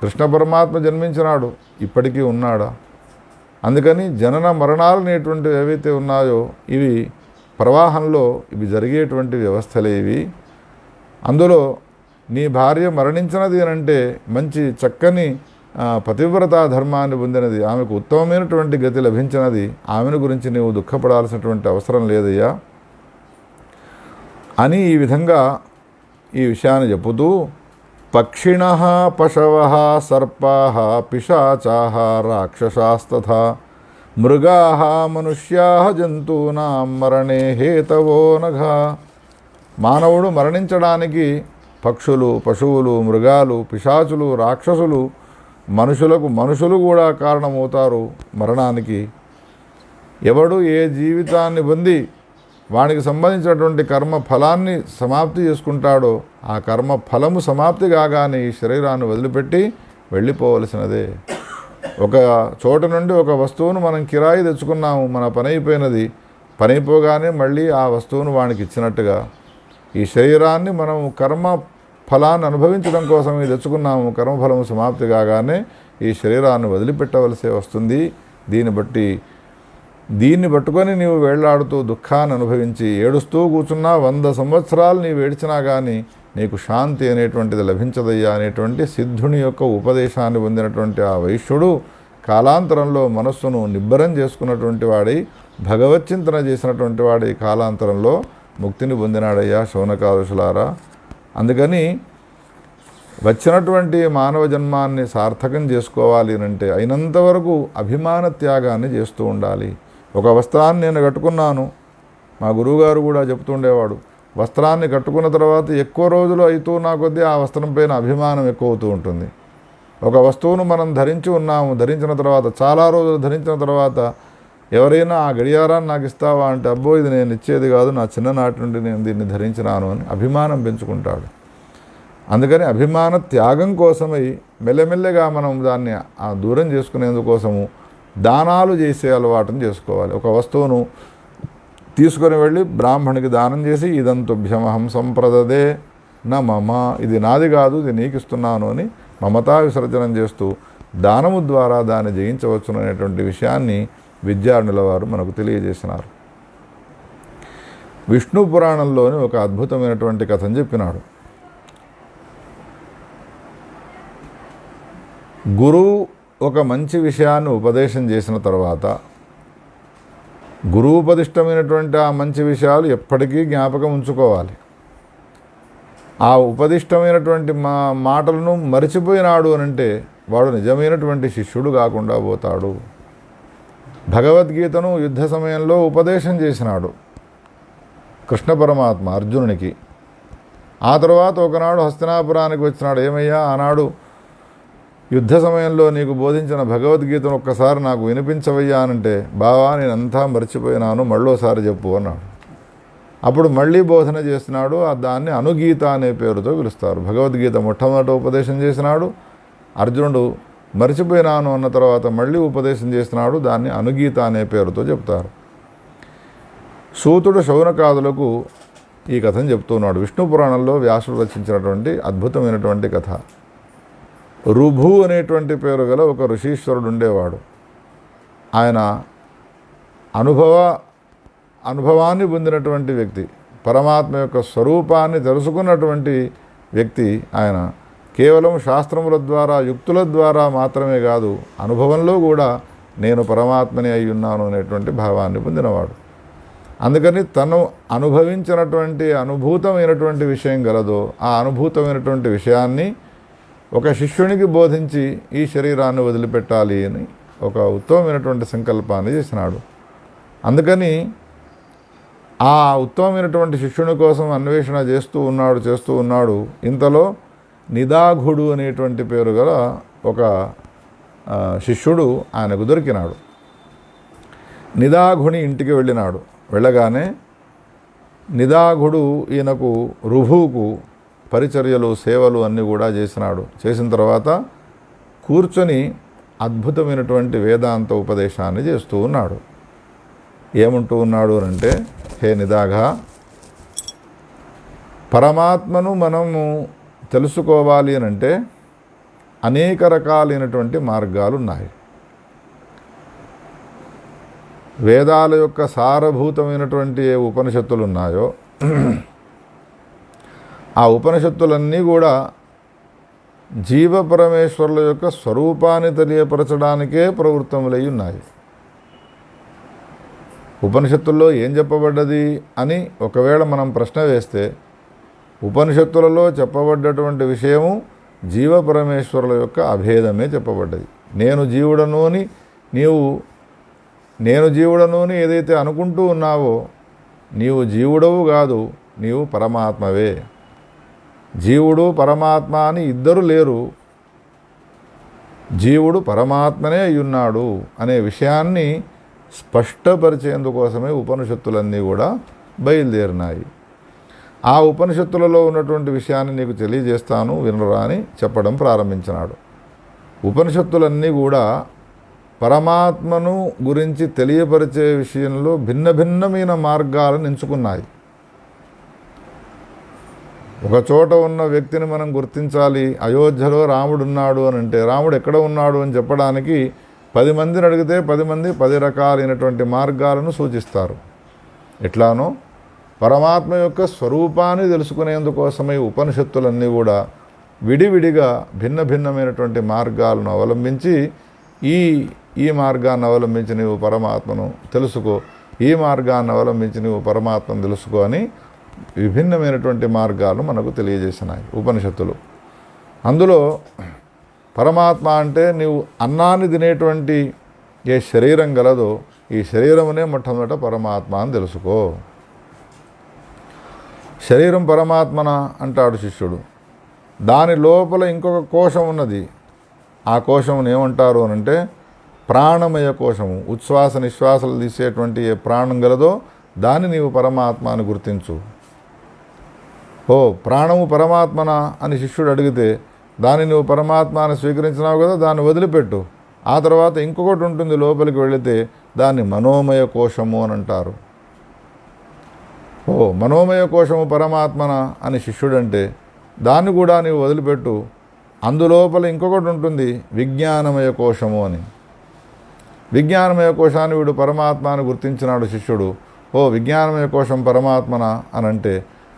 కృష్ణ పరమాత్మ జన్మించినాడు, ఇప్పటికీ ఉన్నాడా? అందుకని జనన మరణాలు అనేటువంటివి ఏవైతే ఉన్నాయో ఇవి ప్రవాహంలో ఇవి జరిగేటువంటి వ్యవస్థలే ఇవి. అందులో నీ భార్య మరణించినది అనంటే మంచి చక్కని పతివ్రతా ధర్మాన్ని పొందినది, ఆమెకు ఉత్తమమైనటువంటి గతి లభించినది, ఆమెను గురించి నీవు దుఃఖపడాల్సినటువంటి అవసరం లేదయ్యా అని ఈ విధంగా ఈ విషయాన్ని చెప్పుతూ, పక్షిణ పశవ సర్పా పిశాచా రాక్షసాస్తథా మృగా మనుష్యా జంతూనాం మరణే హేతవో నఘ. మానవుడు మరణించడానికి పక్షులు, పశువులు, మృగాలు, పిశాచులు, రాక్షసులు, మనుషులు కూడా కారణమవుతారు మరణానికి. ఎవడు ఏ జీవితాన్ని పొంది వానికి సంబంధించినటువంటి కర్మ ఫలాన్ని సమాప్తి చేసుకుంటాడో ఆ కర్మ ఫలము సమాప్తి కాగానే ఈ శరీరాన్ని వదిలిపెట్టి వెళ్ళిపోవలసినదే. ఒక చోట నుండి ఒక వస్తువును మనం కిరాయి తెచ్చుకున్నాము, మన పని అయిపోయినది, పని అయిపోగానే మళ్ళీ ఆ వస్తువును వానికి ఇచ్చినట్టుగా ఈ శరీరాన్ని మనం కర్మ ఫలాన్ని అనుభవించడం కోసం తెచ్చుకున్నాము. కర్మఫలము సమాప్తి కాగానే ఈ శరీరాన్ని వదిలిపెట్టవలసి వస్తుంది. దీన్ని పట్టుకొని నీవు వేళ్లాడుతూ దుఃఖాన్ని అనుభవించి ఏడుస్తూ కూర్చున్నా 100 సంవత్సరాలు నీవు ఏడ్చినా కానీ నీకు శాంతి అనేటువంటిది లభించదయ్యా అనేటువంటి సిద్ధుని యొక్క ఉపదేశాన్ని పొందినటువంటి ఆ వైశ్యుడు కాలాంతరంలో మనస్సును నిబ్బరం చేసుకున్నటువంటి వాడై భగవచ్చింతన చేసినటువంటి వాడై కాలాంతరంలో ముక్తిని పొందినాడయ్యా శౌనకాదుషులారా. అందుకని వచ్చినటువంటి మానవ జన్మాన్ని సార్థకం చేసుకోవాలి అంటే అయినంత వరకు అభిమాన త్యాగాన్ని చేస్తూ ఉండాలి. ఒక వస్త్రాన్ని నేను కట్టుకున్నాను, మా గురువుగారు కూడా చెప్తుండేవాడు, వస్త్రాన్ని కట్టుకున్న తర్వాత ఎక్కువ రోజులు అవుతూ నా కొద్దీ ఆ వస్త్రం పైన అభిమానం ఎక్కువ అవుతూ ఉంటుంది. ఒక వస్తువును మనం ధరించి ఉన్నాము, ధరించిన తర్వాత చాలా రోజులు ధరించిన తర్వాత ఎవరైనా ఆ గడియారాన్ని నాకు ఇస్తావా అంటే, అబ్బో ఇది నేను ఇచ్చేది కాదు, నా చిన్ననాటి నుండి నేను దీన్ని ధరించినాను అని అభిమానం పెంచుకుంటాడు. అందుకని అభిమాన త్యాగం కోసమై మెల్లమెల్లగా మనం దాన్ని దూరం చేసుకునేందుకోసము దానాలు చేసే అలవాటును చేసుకోవాలి. ఒక వస్తువును తీసుకొని వెళ్ళి బ్రాహ్మణికి దానం చేసి ఇదంతుభ్యమహం సంప్రదదే నా మమ, ఇది నాది కాదు, ఇది నీకు ఇస్తున్నాను అని మమతా విసర్జనం చేస్తూ దానము ద్వారా దాన్ని జయించవచ్చును అనేటువంటి విషయాన్ని విద్యారణుల వారు మనకు తెలియజేసినారు. విష్ణు పురాణంలోని ఒక అద్భుతమైనటువంటి కథను చెప్పినాడు. గురువు ఒక మంచి విషయాన్ని ఉపదేశం చేసిన తర్వాత గురువుపదిష్టమైనటువంటి ఆ మంచి విషయాలు ఎప్పటికీ జ్ఞాపకం ఉంచుకోవాలి. ఆ ఉపదిష్టమైనటువంటి మాటలను మరిచిపోయినాడు అనంటే వాడు నిజమైనటువంటి శిష్యుడు కాకుండా పోతాడు. భగవద్గీతను యుద్ధ సమయంలో ఉపదేశం చేసినాడు కృష్ణ పరమాత్మ అర్జునునికి. ఆ తర్వాత ఒకనాడు హస్తినాపురానికి వచ్చినాడు. ఏమయ్యా, ఆనాడు యుద్ధ సమయంలో నీకు బోధించిన భగవద్గీతను ఒక్కసారి నాకు వినిపించవయ్యా అనంటే, బావా నేనంతా మర్చిపోయినాను, మళ్ళోసారి చెప్పు అన్నాడు. అప్పుడు మళ్ళీ బోధన చేస్తున్నాడు. దాన్ని అనుగీత అనే పేరుతో పిలుస్తారు. భగవద్గీత మొట్టమొదట ఉపదేశం చేసినాడు, అర్జునుడు మర్చిపోయినాను అన్న తర్వాత మళ్ళీ ఉపదేశం చేసినాడు. దాన్ని అనుగీత అనే పేరుతో చెప్తారు. సూతుడు శౌనకాదులకు ఈ కథను చెప్తున్నాడు. విష్ణు పురాణంలో వ్యాసుడు రచించినటువంటి అద్భుతమైనటువంటి కథ. రుభు అనేటువంటి పేరు గల ఒక ఋషీశ్వరుడు ఉండేవాడు. ఆయన అనుభవాన్ని పొందినటువంటి వ్యక్తి, పరమాత్మ యొక్క స్వరూపాన్ని తెలుసుకున్నటువంటి వ్యక్తి. ఆయన కేవలం శాస్త్రముల ద్వారా, యుక్తుల ద్వారా మాత్రమే కాదు, అనుభవంలో కూడా నేను పరమాత్మని అయి ఉన్నాను అనేటువంటి భావాన్ని పొందినవాడు. అందుకని తను అనుభవించినటువంటి అనుభూతమైనటువంటి విషయం గలదో ఆ అనుభూతమైనటువంటి విషయాన్ని ఒక శిష్యునికి బోధించి ఈ శరీరాన్ని వదిలిపెట్టాలి అని ఒక ఉత్తమమైనటువంటి సంకల్పాన్ని చేసినాడు. అందుకని ఆ ఉత్తమమైనటువంటి శిష్యుని కోసం అన్వేషణ చేస్తూ ఉన్నాడు. ఇంతలో నిదాఘుడు అనేటువంటి పేరు గల ఒక శిష్యుడు ఆయనకు దొరికినాడు. నిదాఘుని ఇంటికి వెళ్ళినాడు. వెళ్ళగానే నిదాఘుడు ఈయనకు రుభువుకు పరిచర్యలు, సేవలు అన్నీ కూడా చేసినాడు. చేసిన తర్వాత కూర్చొని అద్భుతమైనటువంటి వేదాంత ఉపదేశాన్ని చేస్తూ ఉన్నాడు. ఏమంటూ ఉన్నాడు అంటే, హే నిదాఘ, పరమాత్మను మనము తెలుసుకోవాలి అనంటే అనేక రకాలైనటువంటి మార్గాలు ఉన్నాయి. వేదాల యొక్క సారభూతమైనటువంటి ఏ ఉపనిషత్తులు ఉన్నాయో ఆ ఉపనిషత్తులన్నీ కూడా జీవపరమేశ్వరుల యొక్క స్వరూపాన్ని తెలియపరచడానికే ప్రవృత్తములై ఉన్నాయి. ఉపనిషత్తుల్లో ఏం చెప్పబడ్డది అని ఒకవేళ మనం ప్రశ్న వేస్తే, ఉపనిషత్తులలో చెప్పబడ్డటువంటి విషయము జీవపరమేశ్వరుల యొక్క అభేదమే చెప్పబడ్డది. నేను జీవుడను అని ఏదైతే అనుకుంటూ ఉన్నావో, నీవు జీవుడవు కాదు, నీవు పరమాత్మవే. జీవుడు పరమాత్మ అని ఇద్దరు లేరు, జీవుడు పరమాత్మనే అయ్యున్నాడు అనే విషయాన్ని స్పష్టపరిచేందుకోసమే ఉపనిషత్తులన్నీ కూడా బయలుదేరినాయి. ఆ ఉపనిషత్తులలో ఉన్నటువంటి విషయాన్ని నీకు తెలియజేస్తాను, వినరా అని చెప్పడం ప్రారంభించినాడు. ఉపనిషత్తులన్నీ కూడా పరమాత్మను గురించి తెలియపరిచే విషయంలో భిన్న భిన్నమైన మార్గాలను ఎంచుకున్నాయి. ఒక చోట ఉన్న వ్యక్తిని మనం గుర్తించాలి. అయోధ్యలో రాముడు ఉన్నాడు అని అంటే, రాముడు ఎక్కడ ఉన్నాడు అని చెప్పడానికి 10 మందిని అడిగితే 10 మంది 10 రకాలైనటువంటి మార్గాలను సూచిస్తారు. ఎట్లానో పరమాత్మ యొక్క స్వరూపాన్ని తెలుసుకునేందుకోసమై ఉపనిషత్తులన్నీ కూడా విడివిడిగా భిన్న భిన్నమైనటువంటి మార్గాలను అవలంబించి ఈ మార్గాన్ని అవలంబించి నీవు పరమాత్మను తెలుసుకో, ఈ మార్గాన్ని అవలంబించి నీవు పరమాత్మను తెలుసుకో అని విభిన్నమైనటువంటి మార్గాలు మనకు తెలియజేసినాయి ఉపనిషత్తులు. అందులో పరమాత్మ అంటే నీవు అన్నాన్ని తినేటువంటి ఏ శరీరం గలదో ఈ శరీరమునే మొట్టమొదట పరమాత్మ అని తెలుసుకో. శరీరం పరమాత్మన అంటాడు శిష్యుడు. దాని లోపల ఇంకొక కోశం ఉన్నది. ఆ కోశమును ఏమంటారు అనంటే ప్రాణమయ కోశము. ఉచ్ఛ్వాస నిశ్వాసలు తీసేటువంటి ఏ ప్రాణం గలదో దాన్ని నీవు పరమాత్మ అని గుర్తించు. ఓ ప్రాణము పరమాత్మన అని శిష్యుడు అడిగితే, దాన్ని నువ్వు పరమాత్మ అని స్వీకరించినావు కదా, దాన్ని వదిలిపెట్టు. ఆ తర్వాత ఇంకొకటి ఉంటుంది లోపలికి వెళితే, దాన్ని మనోమయ కోశము అని అంటారు. ఓ మనోమయ కోశము పరమాత్మన అని శిష్యుడంటే దాన్ని కూడా నీవు వదిలిపెట్టు, అందులోపల ఇంకొకటి ఉంటుంది విజ్ఞానమయ కోశము అని. విజ్ఞానమయ కోశాన్ని వీడు పరమాత్మ అని గుర్తించినాడు శిష్యుడు. ఓ విజ్ఞానమయ కోశం పరమాత్మన అని అంటే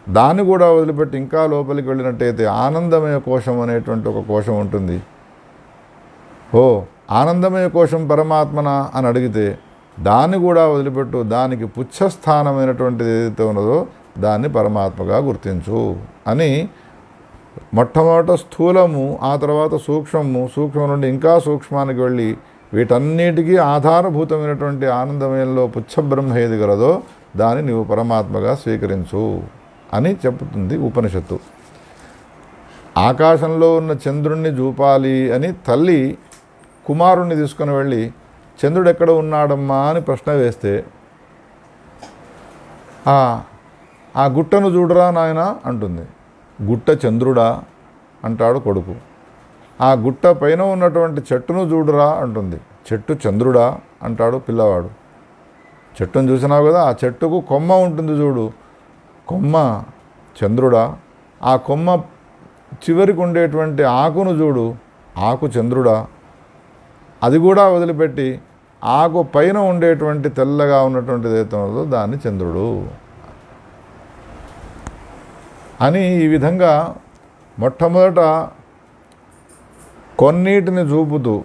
దాన్ని కూడా వదిలిపెట్టి ఇంకా లోపలికి వెళ్ళినట్టయితే ఆనందమయ కోశం అనేటువంటి ఒక కోశం ఉంటుంది. ఓ ఆనందమయ కోశం పరమాత్మన అని అడిగితే దాన్ని కూడా వదిలిపెట్టు, దానికి పుచ్చస్థానమైనటువంటిది ఏదైతే ఉన్నదో దాన్ని పరమాత్మగా గుర్తించు అని మొట్టమొదట స్థూలము, ఆ తర్వాత సూక్ష్మము, సూక్ష్మం నుండి ఇంకా సూక్ష్మానికి వెళ్ళి వీటన్నిటికీ ఆధారభూతమైనటువంటి ఆనందమయంలో పుచ్చబ్రహ్మ ఏది గలదో దాన్ని నీవు పరమాత్మగా స్వీకరించు అని చెప్తుంది ఉపనిషత్తు. ఆకాశంలో ఉన్న చంద్రుణ్ణి చూపాలి అని తల్లి కుమారుణ్ణి తీసుకుని వెళ్ళి చంద్రుడు ఎక్కడ ఉన్నాడమ్మా అని ప్రశ్న వేస్తే ఆ గుట్టను చూడరా నాయన అంటుంది. గుట్ట చంద్రుడా అంటాడు కొడుకు. ఆ గుట్ట పైన ఉన్నటువంటి చెట్టును చూడురా అంటుంది. చెట్టు చంద్రుడా అంటాడు పిల్లవాడు. చెట్టును చూసినావు కదా, ఆ చెట్టుకు కొమ్మ ఉంటుంది చూడు, కొమ్మ చంద్రుడా. ఆ కొమ్మ చివరికి ఉండేటువంటి ఆకును చూడు, ఆకు చంద్రుడా. అది కూడా వదిలిపెట్టి ఆకు పైన ఉండేటువంటి తెల్లగా ఉన్నటువంటి ఏదైతే ఉన్నదో దాన్ని చంద్రుడు అని ఈ విధంగా మొట్టమొదట కొన్నిటిని చూపుతూ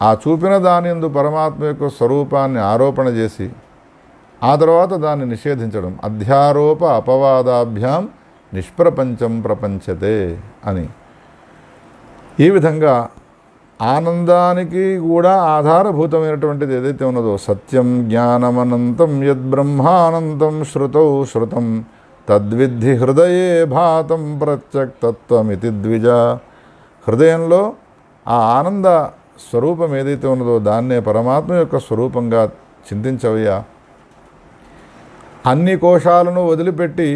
ఆ చూపిన దాని యందు పరమాత్మ యొక్క స్వరూపాన్ని ఆరోపణ చేసి ఆ తర్వాత దాన్ని నిషేధించడం. అధ్యారోప అపవాదాభ్యాం నిష్ప్రపంచం ప్రపంచతే అని ఈ విధంగా ఆనందానికి కూడా ఆధారభూతమైనటువంటిది ఏదైతే ఉన్నదో సత్యం జ్ఞానమనంతం యద్బ్రహ్మానంతం శ్రుతౌ శ్రుతం తద్విద్ధి హృదయే భాతం ప్రత్యక్తత్వమితి ద్విజ. హృదయంలో ఆ ఆనంద స్వరూపం ఏదైతే ఉన్నదో దాన్నే పరమాత్మ యొక్క స్వరూపంగా చింతించవయ్యా. అన్ని కోశాలను వదిలిపెట్టి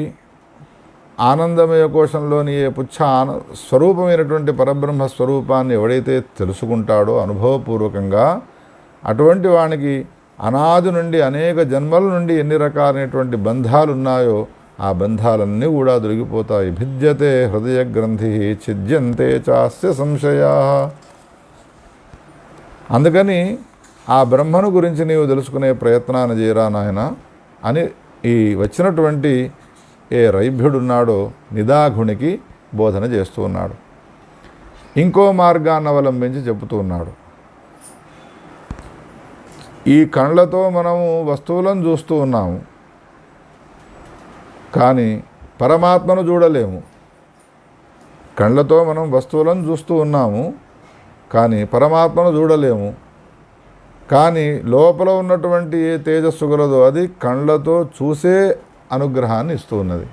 ఆనందమయ కోశంలోని ఏ పుచ్చ స్వరూపమైనటువంటి పరబ్రహ్మ స్వరూపాన్ని ఎవడైతే తెలుసుకుంటాడో అనుభవపూర్వకంగా అటువంటి వానికి అనాది నుండి అనేక జన్మల నుండి ఎన్ని రకాలైనటువంటి బంధాలు ఉన్నాయో ఆ బంధాలన్నీ కూడా దొరికిపోతాయి. భిద్యతే హృదయ గ్రంథి ఛిద్యంతే చాస్య సంశయా. అందుకని ఆ బ్రహ్మను గురించి నీవు తెలుసుకునే ప్రయత్నాన్ని చేయరా నాయన అని ఈ వచ్చినటువంటి ఏ రైభ్యుడున్నాడో నిదాఘునికి బోధన చేస్తూ ఉన్నాడు. ఇంకో మార్గాన్ని అవలంబించి చెబుతూ ఉన్నాడు. ఈ కళ్ళతో మనము వస్తువులను చూస్తూ ఉన్నాము, కానీ పరమాత్మను చూడలేము. కళ్ళతో మనం వస్తువులను చూస్తూ ఉన్నాము, కానీ పరమాత్మను చూడలేము. కానీ లోపల ఉన్నటువంటి ఏ తేజస్సు గలదో అది కళ్ళతో చూసే అనుగ్రహాన్ని ఇస్తూ ఉన్నది.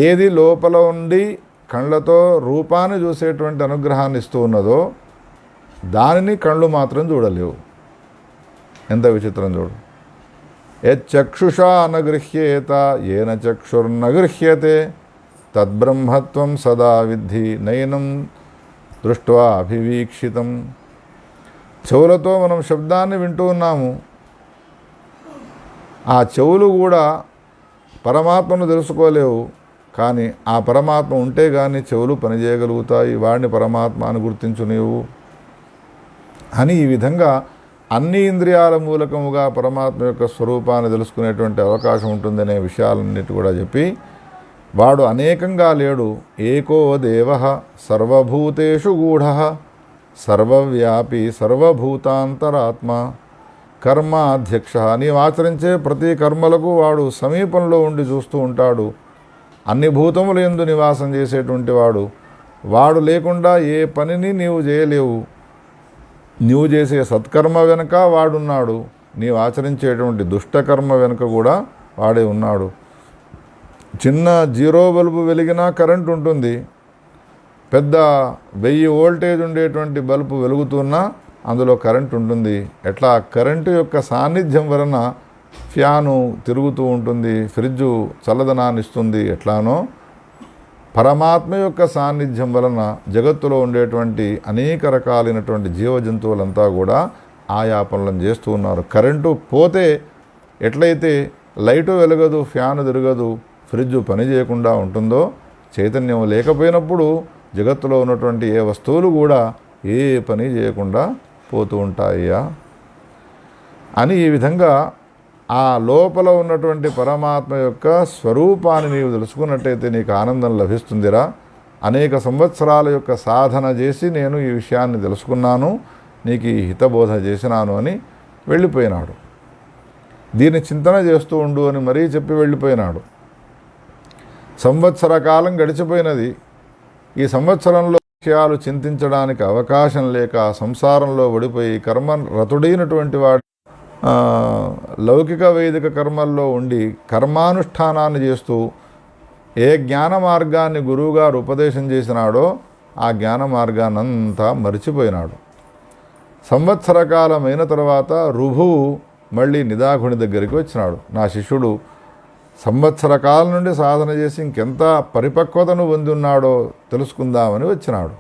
ఏది లోపల ఉండి కళ్ళతో రూపాన్ని చూసేటువంటి అనుగ్రహాన్ని ఇస్తూ ఉన్నదో దానిని కళ్ళు మాత్రం చూడలేవు. ఎంత విచిత్రం చూడు. యచ్చక్షుషా నగృహ్యేత ఏన చక్షుర్నగృహ్యతే తద్బ్రహ్మత్వం సదా విద్ధి నయనం దృష్ట్వా అభివీక్షితం. చెవులతో మనం శబ్దాన్ని వింటూ ఉన్నాము, ఆ చెవులు కూడా పరమాత్మను తెలుసుకోలేవు. కానీ ఆ పరమాత్మ ఉంటే కానీ చెవులు పనిచేయగలుగుతాయి. వాడిని పరమాత్మ అని గుర్తించు నీవు అని ఈ విధంగా అన్ని ఇంద్రియాల మూలకముగా పరమాత్మ యొక్క స్వరూపాన్ని తెలుసుకునేటువంటి అవకాశం ఉంటుందనే విషయాలన్నిటి కూడా చెప్పి వాడు అనేకంగా లేడు. ఏకో దేవః సర్వభూతేషు గూఢః సర్వవ్యాపి సర్వభూతాంతరాత్మ కర్మాధ్యక్ష. నీవు ఆచరించే ప్రతి కర్మలకు వాడు సమీపంలో ఉండి చూస్తూ ఉంటాడు. అన్ని భూతముల యందు నివాసం చేసేటువంటి వాడు. వాడు లేకుండా ఏ పనిని నీవు చేయలేవు. నీవు చేసే సత్కర్మ వెనుక వాడున్నాడు, నీవు ఆచరించేటువంటి దుష్టకర్మ వెనుక కూడా వాడే ఉన్నాడు. చిన్న జీరో బల్బు వెలిగినా కరెంట్ ఉంటుంది. పెద్ద 1000 వోల్టేజ్ ఉండేటువంటి బల్బు వెలుగుతున్నా అందులో కరెంట్ ఉంటుంది. ఎట్లా కరెంటు యొక్క సాన్నిధ్యం వలన ఫ్యాను తిరుగుతూ ఉంటుంది, ఫ్రిడ్జు చల్లదనాన్ని ఇస్తుంది. ఎట్లానో పరమాత్మ యొక్క సాన్నిధ్యం వలన జగత్తులో ఉండేటువంటి అనేక రకాలైనటువంటి జీవజంతువులంతా కూడా ఆయా పనులను చేస్తూ ఉన్నారు. కరెంటు పోతే ఎట్లయితే లైటు వెలగదు, ఫ్యాను తిరగదు, ఫ్రిడ్జు పని చేయకుండా ఉంటుందో, చైతన్యం లేకపోయినప్పుడు జగత్తులో ఉన్నటువంటి ఏ వస్తువులు కూడా ఏ పని చేయకుండా పోతూ ఉంటాయ్యా అని ఈ విధంగా ఆ లోపల ఉన్నటువంటి పరమాత్మ యొక్క స్వరూపాన్ని నీవు తెలుసుకున్నట్టయితే నీకు ఆనందం లభిస్తుందిరా. అనేక సంవత్సరాల యొక్క సాధన చేసి నేను ఈ విషయాన్ని తెలుసుకున్నాను, నీకు ఈ హితబోధ చేసినాను అని వెళ్ళిపోయినాడు. దీన్ని చింతన చేస్తూ ఉండు అని మరీ చెప్పి వెళ్ళిపోయినాడు. సంవత్సర కాలం గడిచిపోయినది. ఈ సంవత్సరంలో విషయాలు చింతించడానికి అవకాశం లేక సంసారంలో పడిపోయి కర్మరతుడైనటువంటి వాడు లౌకిక వైదిక కర్మల్లో ఉండి కర్మానుష్ఠానాన్ని చేస్తూ ఏ జ్ఞాన మార్గాన్ని గురువుగారు ఉపదేశం చేసినాడో ఆ జ్ఞాన మార్గాన్నంతా మరిచిపోయినాడు. సంవత్సర కాలమైన తర్వాత రుభువు మళ్ళీ నిదాఘుని దగ్గరికి వచ్చినాడు. నా శిష్యుడు సంవత్సర కాలం నుండి సాధన చేసి ఇంకెంత పరిపక్వతను పొంది ఉన్నాడో తెలుసుకుందామని వచ్చినాడు.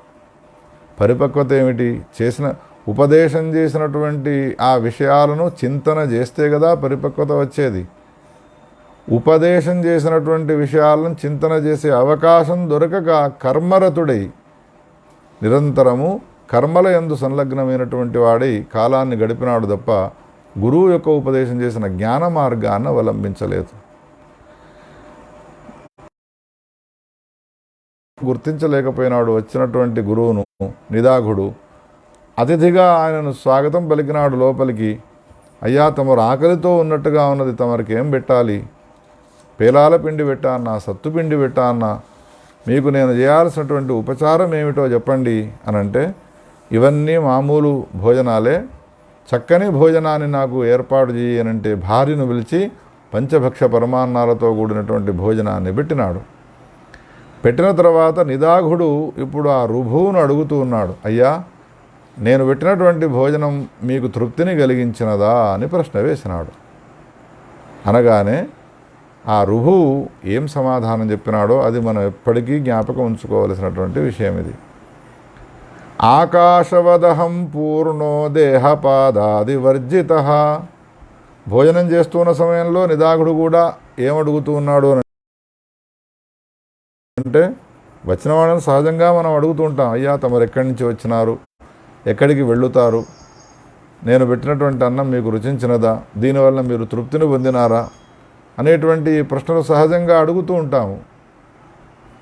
పరిపక్వత ఏమిటి? ఉపదేశం చేసినటువంటి ఆ విషయాలను చింతన చేస్తే కదా పరిపక్వత వచ్చేది. ఉపదేశం చేసినటువంటి విషయాలను చింతన చేసే అవకాశం దొరకక కర్మరతుడై నిరంతరము కర్మల యందు సంలగ్నమైనటువంటి వాడై కాలాన్ని గడిపినాడు తప్ప గురువు యొక్క ఉపదేశం చేసిన జ్ఞాన మార్గాన్ని అవలంబించలేదు. గుర్తించలేకపోయినాడు వచ్చినటువంటి గురువును. నిదాఘుడు అతిథిగా ఆయనను స్వాగతం పలికినాడు లోపలికి. అయ్యా, తమరు ఆకలితో ఉన్నట్టుగా ఉన్నది, తమరికి ఏం పెట్టాలి? పేలాల పిండి పెట్టా అన్నా, సత్తు పిండి పెట్టా అన్నా, మీకు నేను చేయాల్సినటువంటి ఉపచారం ఏమిటో చెప్పండి అని అంటే, ఇవన్నీ మామూలు భోజనాలే, చక్కని భోజనాన్ని నాకు ఏర్పాటు చేయనంటే భార్యను పిలిచి పంచభక్ష పరమాన్నాలతో కూడినటువంటి భోజనాన్ని పెట్టినాడు. పెట్టిన తర్వాత నిదాఘుడు ఇప్పుడు ఆ రుభువును అడుగుతూ ఉన్నాడు. అయ్యా, నేను పెట్టినటువంటి భోజనం మీకు తృప్తిని కలిగించినదా అని ప్రశ్న వేసినాడు. అనగానే ఆ రుభువు ఏం సమాధానం చెప్పినాడో అది మనం ఎప్పటికీ జ్ఞాపకం ఉంచుకోవలసినటువంటి విషయం ఇది. ఆకాశవదహం పూర్ణో దేహపాదాది వర్జిత. భోజనం చేస్తున్న సమయంలో నిదాఘుడు కూడా ఏమడుగుతూ ఉన్నాడు అంటే, వచ్చిన వాళ్ళని సహజంగా మనం అడుగుతూ ఉంటాం. అయ్యా, తమరు ఎక్కడి నుంచి వచ్చినారు, ఎక్కడికి వెళ్ళుతారు, నేను పెట్టినటువంటి అన్నం మీకు రుచించినదా, దీనివల్ల మీరు తృప్తిని పొందినారా అనేటువంటి ప్రశ్నలు సహజంగా అడుగుతూ ఉంటాము.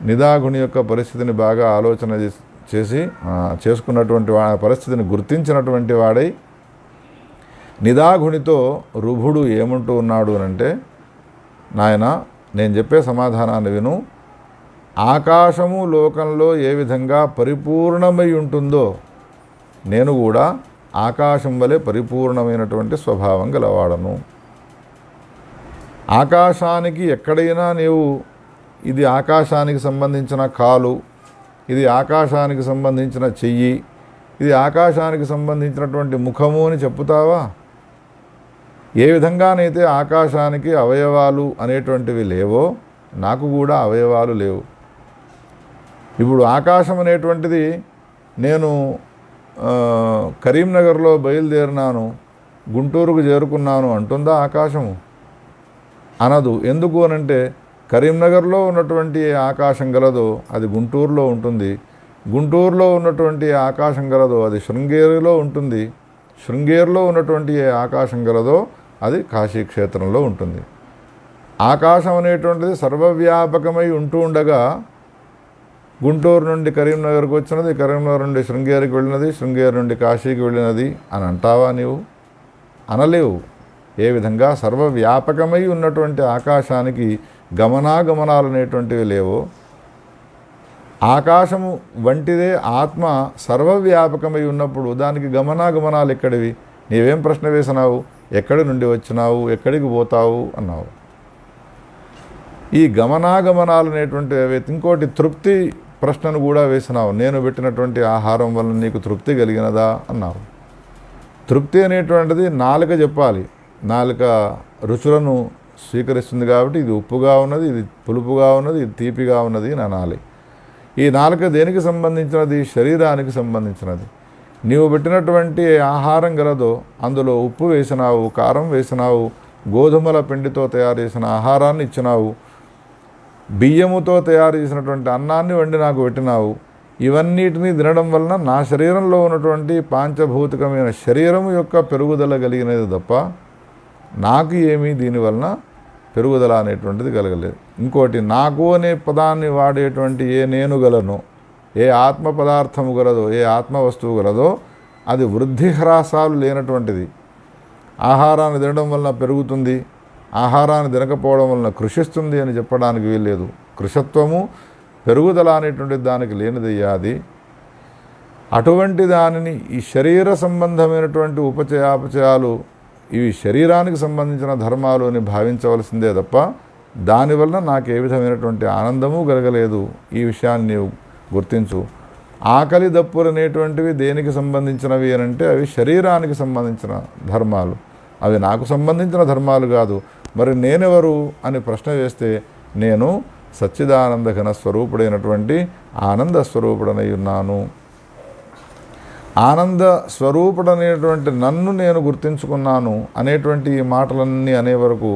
నిదాఘుని యొక్క పరిస్థితిని బాగా ఆలోచన చేసి చేసుకున్నటువంటి పరిస్థితిని గుర్తించినటువంటి వాడై నిదాఘునితో రుభుడు ఏమంటూ ఉన్నాడు అంటే, నాయన, నేను చెప్పే సమాధానాన్ని విను. ఆకాశము లోకంలో ఏ విధంగా పరిపూర్ణమై ఉంటుందో నేను కూడా ఆకాశం వలె పరిపూర్ణమైనటువంటి స్వభావం గలవాడను. ఆకాశానికి ఎక్కడైనా నీవు ఇది ఆకాశానికి సంబంధించిన కాలు, ఇది ఆకాశానికి సంబంధించిన చెయ్యి, ఇది ఆకాశానికి సంబంధించినటువంటి ముఖము అని చెప్పుతావా? ఏ విధంగానైతే ఆకాశానికి అవయవాలు అనేటువంటివి లేవో నాకు కూడా అవయవాలు లేవు. ఇప్పుడు ఆకాశం అనేటువంటిది నేను కరీంనగర్లో బయలుదేరినాను, గుంటూరుకు చేరుకున్నాను అంటుందా ఆకాశము? అనదు. ఎందుకు అనంటే కరీంనగర్లో ఉన్నటువంటి ఆకాశం గలదో అది గుంటూరులో ఉంటుంది, గుంటూరులో ఉన్నటువంటి ఆకాశం గలదో అది శృంగేరిలో ఉంటుంది, శృంగేరిలో ఉన్నటువంటి ఆకాశం గలదో అది కాశీక్షేత్రంలో ఉంటుంది. ఆకాశం అనేటువంటిది సర్వవ్యాపకమై ఉంటూ ఉండగా గుంటూరు నుండి కరీంనగర్కి వచ్చినది, కరీంనగర్ నుండి శృంగేరికి వెళ్ళినది, శృంగేరి నుండి కాశీకి వెళ్ళినది అని అంటావా? నీవు అనలేవు. ఏ విధంగా సర్వవ్యాపకమై ఉన్నటువంటి ఆకాశానికి గమనాగమనాలు అనేటువంటివి లేవో, ఆకాశము వంటిదే ఆత్మ సర్వవ్యాపకమై ఉన్నప్పుడు దానికి గమనాగమనాలు ఎక్కడివి? నీవేం ప్రశ్న వేసినావు? ఎక్కడి నుండి వచ్చినావు, ఎక్కడికి పోతావు అన్నావు. ఈ గమనాగమనాలు అనేటువంటివి. ఇంకోటి తృప్తి ప్రశ్నను కూడా వేసినావు. నేను పెట్టినటువంటి ఆహారం వల్ల నీకు తృప్తి కలిగినదా అన్నావు. తృప్తి అనేటువంటిది నాలుక చెప్పాలి. నాలుక రుచులను స్వీకరిస్తుంది కాబట్టి ఇది ఉప్పుగా ఉన్నది, ఇది పులుపుగా ఉన్నది, ఇది తీపిగా ఉన్నది అని అనాలి. ఈ నాలుక దేనికి సంబంధించినది? శరీరానికి సంబంధించినది. నీవు పెట్టినటువంటి ఆహారం గలదో అందులో ఉప్పు వేసినావు, కారం వేసినావు, గోధుమల పిండితో తయారు చేసిన ఆహారాన్ని ఇచ్చినావు, బియ్యముతో తయారు చేసినటువంటి అన్నాన్ని వండి నాకు పెట్టినావు. ఇవన్నిటినీ తినడం వలన నా శరీరంలో ఉన్నటువంటి పాంచభౌతికమైన శరీరం యొక్క పెరుగుదల కలిగినది తప్ప నాకు ఏమీ దీనివలన పెరుగుదల అనేటువంటిది కలగలేదు. ఇంకోటి, నాకు అనే పదాన్ని వాడేటువంటి ఏ నేను గలనో, ఏ ఆత్మ పదార్థము గలదో, ఏ ఆత్మ వస్తువు గలదో అది వృద్ధి హ్రాసాలు లేనటువంటిది. ఆహారాన్ని తినడం వలన పెరుగుతుంది, ఆహారాన్ని తినకపోవడం వలన కృషిస్తుంది అని చెప్పడానికి వీల్లేదు. కృషత్వము పెరుగుదల అనేటువంటి దానికి లేనిదయ్యా అది. అటువంటి దానిని ఈ శరీర సంబంధమైనటువంటి ఉపచయాపచయాలు ఇవి శరీరానికి సంబంధించిన ధర్మాలు అని భావించవలసిందే తప్ప దానివల్ల నాకు ఏ విధమైనటువంటి ఆనందము కలగలేదు. ఈ విషయాన్ని నీవు గుర్తించు. ఆకలి దప్పులు అనేటువంటివి దేనికి సంబంధించినవి అని అంటే అవి శరీరానికి సంబంధించిన ధర్మాలు, అవి నాకు సంబంధించిన ధర్మాలు కాదు. మరి నేనెవరు అని ప్రశ్న వేస్తే నేను సచ్చిదానంద ఘన స్వరూపుడైనటువంటి ఆనంద స్వరూపుడనై ఉన్నాను. ఆనంద స్వరూపుడనేటువంటి నన్ను నేను గుర్తించుకున్నాను అనేటువంటి ఈ మాటలన్నీ అనే వరకు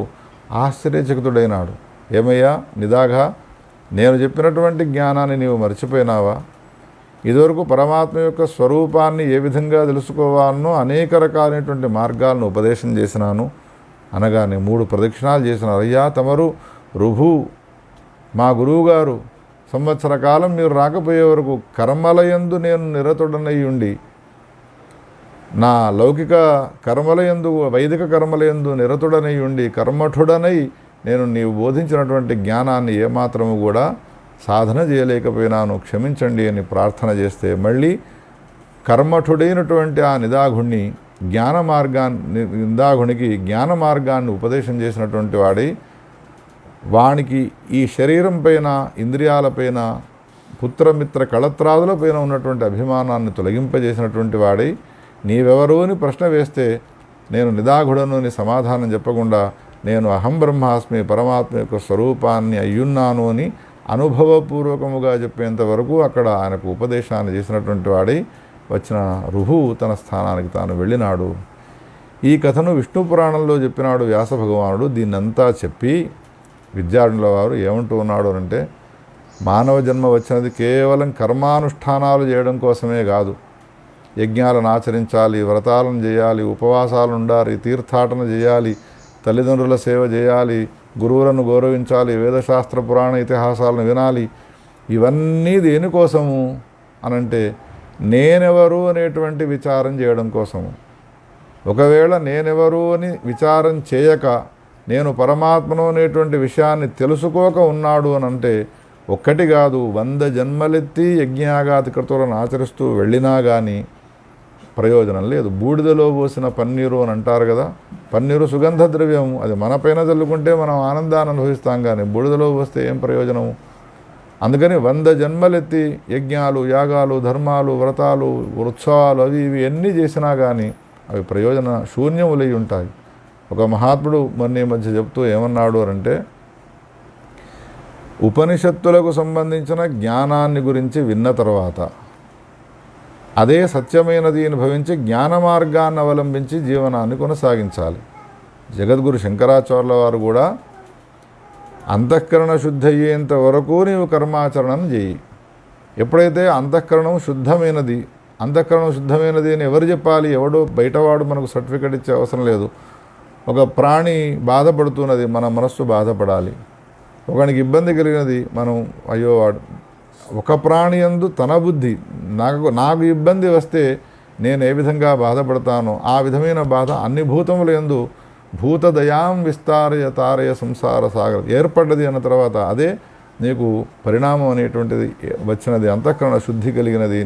ఆశ్చర్యచకితుడైనాడు. ఏమయ్యా నిదాగా, నేను చెప్పినటువంటి జ్ఞానాన్ని నీవు మర్చిపోయినావా? ఇదివరకు పరమాత్మ యొక్క స్వరూపాన్ని ఏ విధంగా తెలుసుకోవాలనో అనేక రకాలైనటువంటి మార్గాలను ఉపదేశం చేసినాను అనగానే 3 ప్రదక్షిణాలు చేసినారు. అయ్యా తమరు రుభు మా గురువుగారు సంవత్సర కాలం మీరు రాకపోయే వరకు కర్మలయందు నేను నిరతుడనై ఉండి, నా లౌకిక కర్మలయందు వైదిక కర్మలయందు నిరతుడనై ఉండి కర్మఠుడనై నేను నీవు బోధించినటువంటి జ్ఞానాన్ని ఏమాత్రము కూడా సాధన చేయలేకపోయినాను, క్షమించండి అని ప్రార్థన చేస్తే మళ్ళీ కర్మఠుడైనటువంటి ఆ నిదాఘుణ్ణి నిదాఘునికి జ్ఞాన మార్గాన్ని ఉపదేశం చేసినటువంటి వాడి వానికి ఈ శరీరం పైన, ఇంద్రియాలపైన, పుత్రమిత్ర కళత్రాదులపైన ఉన్నటువంటి అభిమానాన్ని తొలగింపజేసినటువంటి వాడై నీవెవరు అని ప్రశ్న వేస్తే నేను నిదాఘుడను అని సమాధానం చెప్పకుండా నేను అహం బ్రహ్మాస్మి పరమాత్మ యొక్క స్వరూపాన్ని అయ్యున్నాను అని అనుభవపూర్వకముగా చెప్పేంత వరకు అక్కడ ఆయనకు ఉపదేశాన్ని చేసినటువంటి వాడై వచ్చిన రుహు తన స్థానానికి తాను వెళ్ళినాడు. ఈ కథను విష్ణు పురాణంలో చెప్పినాడు వ్యాస భగవానుడు. దీన్నంతా చెప్పి విద్యార్థుల వారు ఏమంటూ ఉన్నాడు అంటే, మానవ జన్మ వచ్చినది కేవలం కర్మానుష్ఠానాలు చేయడం కోసమే కాదు. యజ్ఞాలను ఆచరించాలి, వ్రతాలను చేయాలి, ఉపవాసాలు ఉండాలి, తీర్థాటన చేయాలి, తల్లిదండ్రుల సేవ చేయాలి, గురువులను గౌరవించాలి, వేదశాస్త్ర పురాణ ఇతిహాసాలను వినాలి. ఇవన్నీ దేనికోసము అనంటే నేనెవరు అనేటువంటి విచారం చేయడం కోసము. ఒకవేళ నేనెవరు అని విచారం చేయక నేను పరమాత్మను అనేటువంటి విషయాన్ని తెలుసుకోక ఉన్నాడు అని అంటే ఒక్కటి కాదు 100 జన్మలెత్తి యజ్ఞయాగాది కృతులను ఆచరిస్తూ వెళ్ళినా కానీ ప్రయోజనం లేదు. బూడిదలో పోసిన పన్నీరు అని అంటారు కదా, పన్నీరు సుగంధ ద్రవ్యము, అది మన పైన చల్లుకుంటే మనం ఆనందాన్ని అనుభవిస్తాం, కానీ బూడిదలో పోస్తే ఏం ప్రయోజనము? అందుకని 100 జన్మలెత్తి యజ్ఞాలు, యాగాలు, ధర్మాలు, వ్రతాలు, ఉత్సవాలు అవి ఇవి ఎన్ని చేసినా కానీ అవి ప్రయోజన శూన్యములై ఉంటాయి. ఒక మహాత్ముడు మొన్న మధ్య చెప్తూ ఏమన్నాడు అంటే, ఉపనిషత్తులకు సంబంధించిన జ్ఞానాన్ని గురించి విన్న తర్వాత అదే సత్యమైనది అని భావించి జ్ఞాన మార్గాన్ని అవలంబించి జీవనాన్ని కొనసాగించాలి. జగద్గురు శంకరాచార్యుల వారు కూడా అంతఃకరణ శుద్ధి అయ్యేంత వరకు నీవు కర్మాచరణం చేయి. ఎప్పుడైతే అంతఃకరణం శుద్ధమైనది అని ఎవరు చెప్పాలి? ఎవడో బయటవాడు మనకు సర్టిఫికెట్ ఇచ్చే అవసరం లేదు. ఒక ప్రాణి బాధపడుతున్నది, మన మనస్సు బాధపడాలి. ఒకనికి ఇబ్బంది కలిగినది, మనం అయ్యో వాడు ఒక ప్రాణి యందు తన బుద్ధి నాకు ఇబ్బంది వస్తే నేను ఏ విధంగా బాధపడతానో ఆ విధమైన బాధ అన్ని భూతముల యందు భూతదయాం విస్తారయ తారయ సంసార సాగర ఏర్పడ్డది అన్న తర్వాత అదే నీకు పరిణామం అనేటువంటిది వచ్చినది, అంతఃకరణ శుద్ధి కలిగినది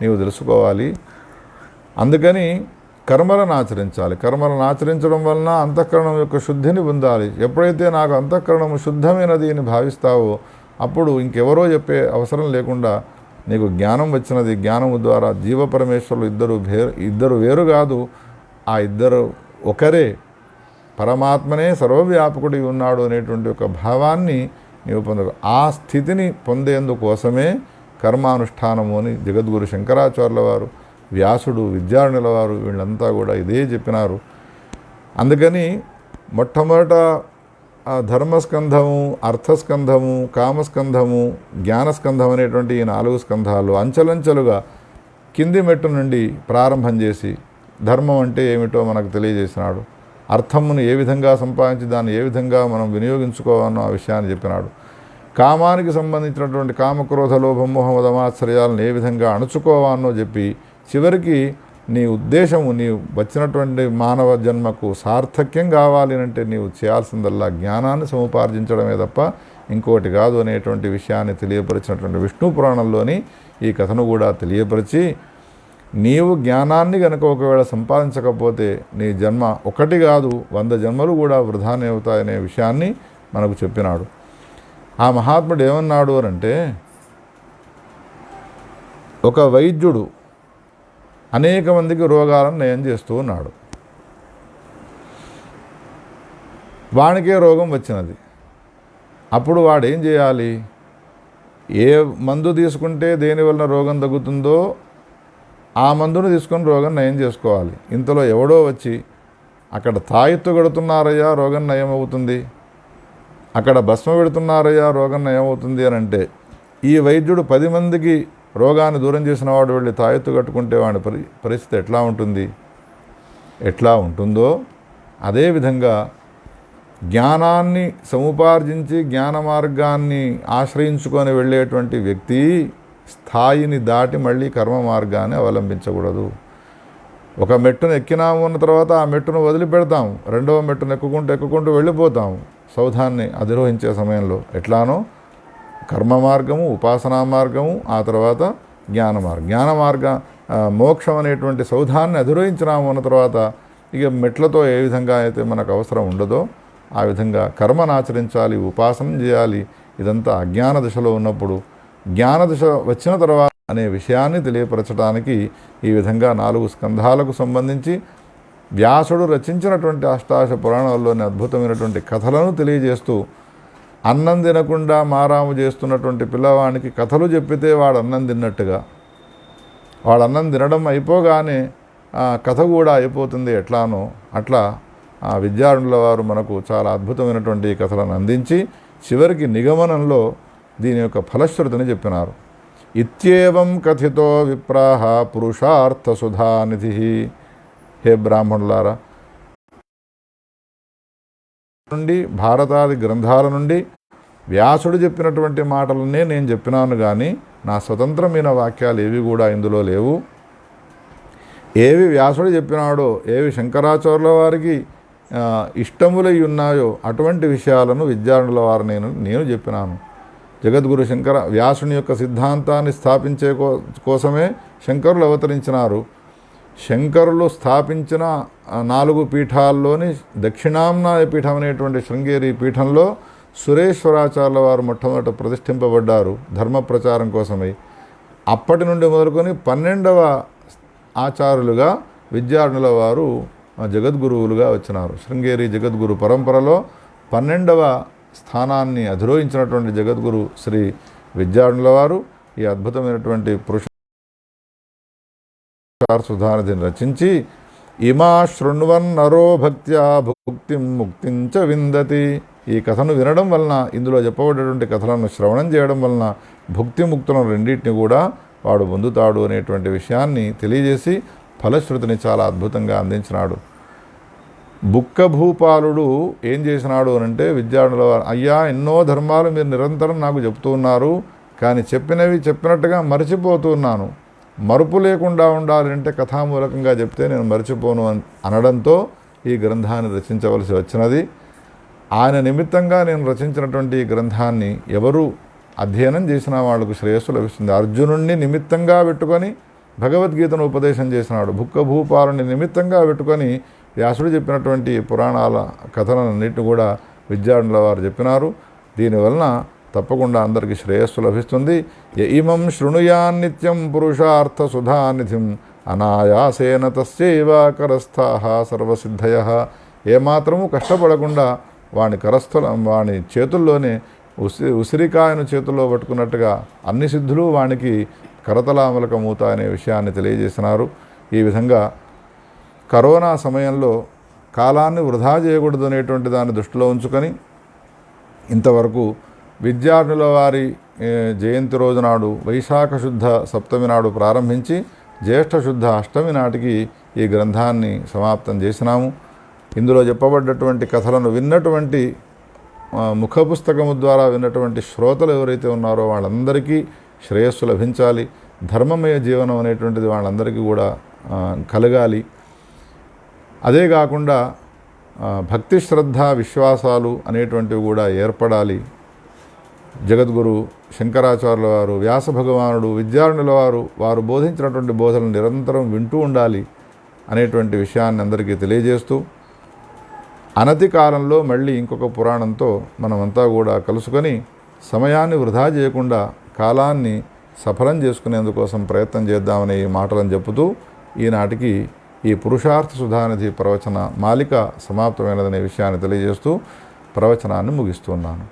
నీవు తెలుసుకోవాలి. అందుకని కర్మలను ఆచరించాలి. కర్మలను ఆచరించడం వలన అంతఃకరణం యొక్క శుద్ధిని పొందాలి. ఎప్పుడైతే నాకు అంతఃకరణం శుద్ధమైనది అని భావిస్తావో అప్పుడు ఇంకెవరో చెప్పే అవసరం లేకుండా నీకు జ్ఞానం వచ్చినది. జ్ఞానము ద్వారా జీవపరమేశ్వరులు ఇద్దరు వేరు కాదు, ఆ ఇద్దరు ఒకరే, పరమాత్మనే సర్వవ్యాపకుడి ఉన్నాడు అనేటువంటి ఒక భావాన్ని నీవు పొందవు. ఆ స్థితిని పొందేందుకోసమే కర్మానుష్ఠానము అని జగద్గురు శంకరాచార్యుల వారు, వ్యాసుడు, విద్యారణుల వారు వీళ్ళంతా కూడా ఇదే చెప్పినారు. అందుకని మొట్టమొదట ధర్మస్కంధము, అర్థస్కంధము, కామస్కంధము, జ్ఞానస్కంధం అనేటువంటి ఈ 4 స్కంధాలు అంచెలంచెలుగా కింది మెట్టు నుండి ప్రారంభం చేసి ధర్మం అంటే ఏమిటో మనకు తెలియజేసినాడు. అర్థమును ఏ విధంగా సంపాదించి దాన్ని ఏ విధంగా మనం వినియోగించుకోవాలనో ఆ విషయాన్ని చెప్పినాడు. కామానికి సంబంధించినటువంటి కామక్రోధ లోభ మోహ మదమాత్సర్యాలను ఏ విధంగా అణుచుకోవాలనో చెప్పి చివరికి నీ ఉద్దేశము నీవు వచ్చినటువంటి మానవ జన్మకు సార్థక్యం కావాలి అంటే నీవు చేయాల్సిందల్లా జ్ఞానాన్ని సముపార్జించడమే తప్ప ఇంకోటి కాదు అనేటువంటి విషయాన్ని తెలియపరిచినటువంటి విష్ణు పురాణంలోని ఈ కథను కూడా తెలియపరిచి, నీవు జ్ఞానాన్ని గనక ఒకవేళ సంపాదించకపోతే నీ జన్మ ఒకటి కాదు 100 జన్మలు కూడా వృధానే అవుతాయనే విషయాన్ని మనకు చెప్పినాడు. ఆ మహాత్ముడు ఏమన్నాడు అనంటే, ఒక వైద్యుడు అనేక మందికి రోగాలను నయం చేస్తూ ఉన్నాడు. వానికే రోగం వచ్చినది. అప్పుడు వాడు ఏం చేయాలి? ఏ మందు తీసుకుంటే దేనివల్ల రోగం తగ్గుతుందో ఆ మందును తీసుకొని రోగం నయం చేసుకోవాలి. ఇంతలో ఎవడో వచ్చి అక్కడ తాయెత్తు కడుతున్నారయ్యా రోగం నయం అవుతుంది, అక్కడ భస్మ పెడుతున్నారయ్యా రోగం నయం అవుతుంది అని అంటే, ఈ వైద్యుడు 10 మందికి రోగాన్ని దూరం చేసిన వాడు వెళ్ళి తాయెత్తు కట్టుకుంటే వాడి పరిస్థితి ఎట్లా ఉంటుంది? ఎట్లా ఉంటుందో అదేవిధంగా జ్ఞానాన్ని సముపార్జించి జ్ఞాన మార్గాన్ని ఆశ్రయించుకొని వెళ్ళేటువంటి వ్యక్తి స్థాయిని దాటి మళ్ళీ కర్మ మార్గాన్ని అవలంబించకూడదు. ఒక మెట్టును ఎక్కినాము అన్న తర్వాత ఆ మెట్టును వదిలిపెడతాం, రెండవ మెట్టును ఎక్కుకుంటూ వెళ్ళిపోతాం సౌధాన్ని అధిరోహించే సమయంలో. ఎట్లానో కర్మ మార్గము, ఉపాసనా మార్గము, ఆ తర్వాత జ్ఞాన మార్గ మోక్షం అనేటువంటి సౌధాన్ని అధిరోహించినాము అన్న తర్వాత ఇక మెట్లతో ఏ విధంగా అయితే మనకు అవసరం ఉండదో ఆ విధంగా కర్మను ఆచరించాలి, ఉపాసన చేయాలి. ఇదంతా అజ్ఞాన దశలో ఉన్నప్పుడు. జ్ఞాన దశ వచ్చిన తర్వాత అనే విషయాన్ని తెలియపరచడానికి ఈ విధంగా 4 స్కంధాలకు సంబంధించి వ్యాసుడు రచించినటువంటి అష్టాదశ పురాణాల్లోని అద్భుతమైనటువంటి కథలను తెలియజేస్తూ, అన్నం తినకుండా మారాము చేస్తున్నటువంటి పిల్లవానికి కథలు చెప్పితే వాడు అన్నం తిన్నట్టుగా, వాడు అన్నం తినడం అయిపోగానే కథ కూడా అయిపోతుంది ఎట్లానో అట్లా విద్యారణుల వారు మనకు చాలా అద్భుతమైనటువంటి కథలను అందించి చివరికి నిగమనంలో దీని యొక్క ఫలశ్రుతిని చెప్పినారు. ఇత్యేవం కథితో విప్రాహ పురుషార్థ సుధానిధి. హే బ్రాహ్మణులారా, నుండి భారతాది గ్రంథాల నుండి వ్యాసుడు చెప్పినటువంటి మాటలనే నేను చెప్పినాను కానీ నా స్వతంత్రమైన వాక్యాలు ఏవి కూడా ఇందులో లేవు. ఏవి వ్యాసుడు చెప్పినాడో, ఏవి శంకరాచార్యుల వారికి ఇష్టములై ఉన్నాయో అటువంటి విషయాలను విద్యార్థుల వారు నేను చెప్పినాను. జగద్గురు శంకర వ్యాసుని యొక్క సిద్ధాంతాన్ని స్థాపించే కోసమే శంకరులు అవతరించినారు. శంకరులు స్థాపించిన 4 పీఠాల్లోని దక్షిణాంనాయ పీఠం అనేటువంటి శృంగేరి పీఠంలో సురేశ్వరాచార్యుల వారు మొట్టమొదట ప్రతిష్ఠింపబడ్డారు ధర్మ ప్రచారం కోసమై. అప్పటి నుండి మొదలుకొని 12వ ఆచార్యులుగా విద్యార్థుల వారు జగద్గురువులుగా వచ్చినారు. శృంగేరి జగద్గురు పరంపరలో 12వ స్థానాన్ని అధిరోహించినటువంటి జగద్గురు శ్రీ విద్యార్థుల వారు ఈ అద్భుతమైనటువంటి పురుషార్థసుధానిధిని రచించి, ఇమా శృణ్వన్ నరో భక్త్యా భుక్తిం ముక్తించ విందతి. ఈ కథను వినడం వలన, ఇందులో చెప్పబడేటువంటి కథలను శ్రవణం చేయడం వలన భుక్తి ముక్తులను రెండింటిని కూడా వాడు పొందుతాడు అనేటువంటి విషయాన్ని తెలియజేసి ఫలశ్రుతిని చాలా అద్భుతంగా అందించినాడు. బుక్క భూపాలుడు ఏం చేసినాడు అనంటే, విద్యార్థుల వారు, అయ్యా ఎన్నో ధర్మాలు మీరు నిరంతరం నాకు చెప్తూ ఉన్నారు, కానీ చెప్పినవి చెప్పినట్టుగా మర్చిపోతున్నాను. మరుపు లేకుండా ఉండాలంటే కథామూలకంగా చెప్తే నేను మర్చిపోను అనడంతో ఈ గ్రంథాన్ని రచించవలసి వచ్చినది. ఆయన నిమిత్తంగా నేను రచించినటువంటి ఈ గ్రంథాన్ని ఎవరు అధ్యయనం చేసిన వాళ్ళకు శ్రేయస్సు లభిస్తుంది. అర్జునుణ్ణి నిమిత్తంగా పెట్టుకొని భగవద్గీతను ఉపదేశం చేసినాడు. బుక్క భూపాలుని నిమిత్తంగా పెట్టుకొని వ్యాసుడు చెప్పినటువంటి పురాణాల కథలన్నింటినీ కూడా విద్యార్థుల వారు చెప్పినారు. దీనివలన తప్పకుండా అందరికీ శ్రేయస్సు లభిస్తుంది. ఇమం శృణుయాన్నిత్యం పురుషార్థ సుధానిధిం అనాయాసేన తస్యైవ కరస్థాః సర్వసిద్ధయః. ఏమాత్రము కష్టపడకుండా వాని చేతుల్లోనే ఉసిరికాయను చేతుల్లో పట్టుకున్నట్టుగా అన్ని సిద్ధులు వానికి కరతలామలకమవుతా అనే విషయాన్ని తెలియజేసినారు. ఈ విధంగా కరోనా సమయంలో కాలాన్ని వృధా చేయకూడదు అనేటువంటి దాన్ని దృష్టిలో ఉంచుకొని ఇంతవరకు విద్యార్థుల వారి జయంతి రోజు నాడు వైశాఖ శుద్ధ సప్తమి నాడు ప్రారంభించి జ్యేష్ఠ శుద్ధ అష్టమి నాటికి ఈ గ్రంథాన్ని సమాప్తం చేసినాము. ఇందులో చెప్పబడ్డటువంటి కథలను విన్నటువంటి ముఖ పుస్తకము ద్వారా విన్నటువంటి శ్రోతలు ఎవరైతే ఉన్నారో వాళ్ళందరికీ శ్రేయస్సు లభించాలి. ధర్మమయ జీవనం అనేటువంటిది వాళ్ళందరికీ కూడా కలగాలి. అదే కాకుండా భక్తి శ్రద్ధ విశ్వాసాలు అనేటువంటివి కూడా ఏర్పడాలి. జగద్గురు శంకరాచార్యుల వారు, వ్యాస భగవానుడు, విద్యారణుల వారు బోధించినటువంటి బోధనలు నిరంతరం వింటూ ఉండాలి అనేటువంటి విషయాన్ని అందరికీ తెలియజేస్తూ అనతి కాలంలో మళ్ళీ ఇంకొక పురాణంతో మనమంతా కూడా కలుసుకొని సమయాన్ని వృధా చేయకుండా కాలాన్ని సఫలం చేసుకునేందుకోసం ప్రయత్నం చేద్దామనే ఈ మాటలను చెబుతూ ఈనాటికి ఈ పురుషార్థ సుధానిధి ప్రవచన మాలిక సమాప్తమైనదనే విషయాన్ని తెలియజేస్తూ ప్రవచనాన్ని ముగిస్తున్నాను.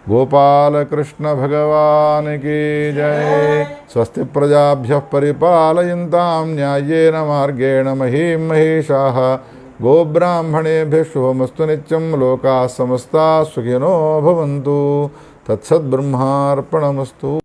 గోపాలకృష్ణ భగవానికి జయ. స్వస్తి ప్రజాభ్యః పరిపాలయంతాం న్యాయేన మార్గేణ మహీం మహేషాః. గోబ్రాహ్మణేభ్యः శుభమస్తు నిత్యం. లోకాः సమస్తాः సుఖినో భవంతు. తత్సద్బ్రహ్మార్పణమస్తు.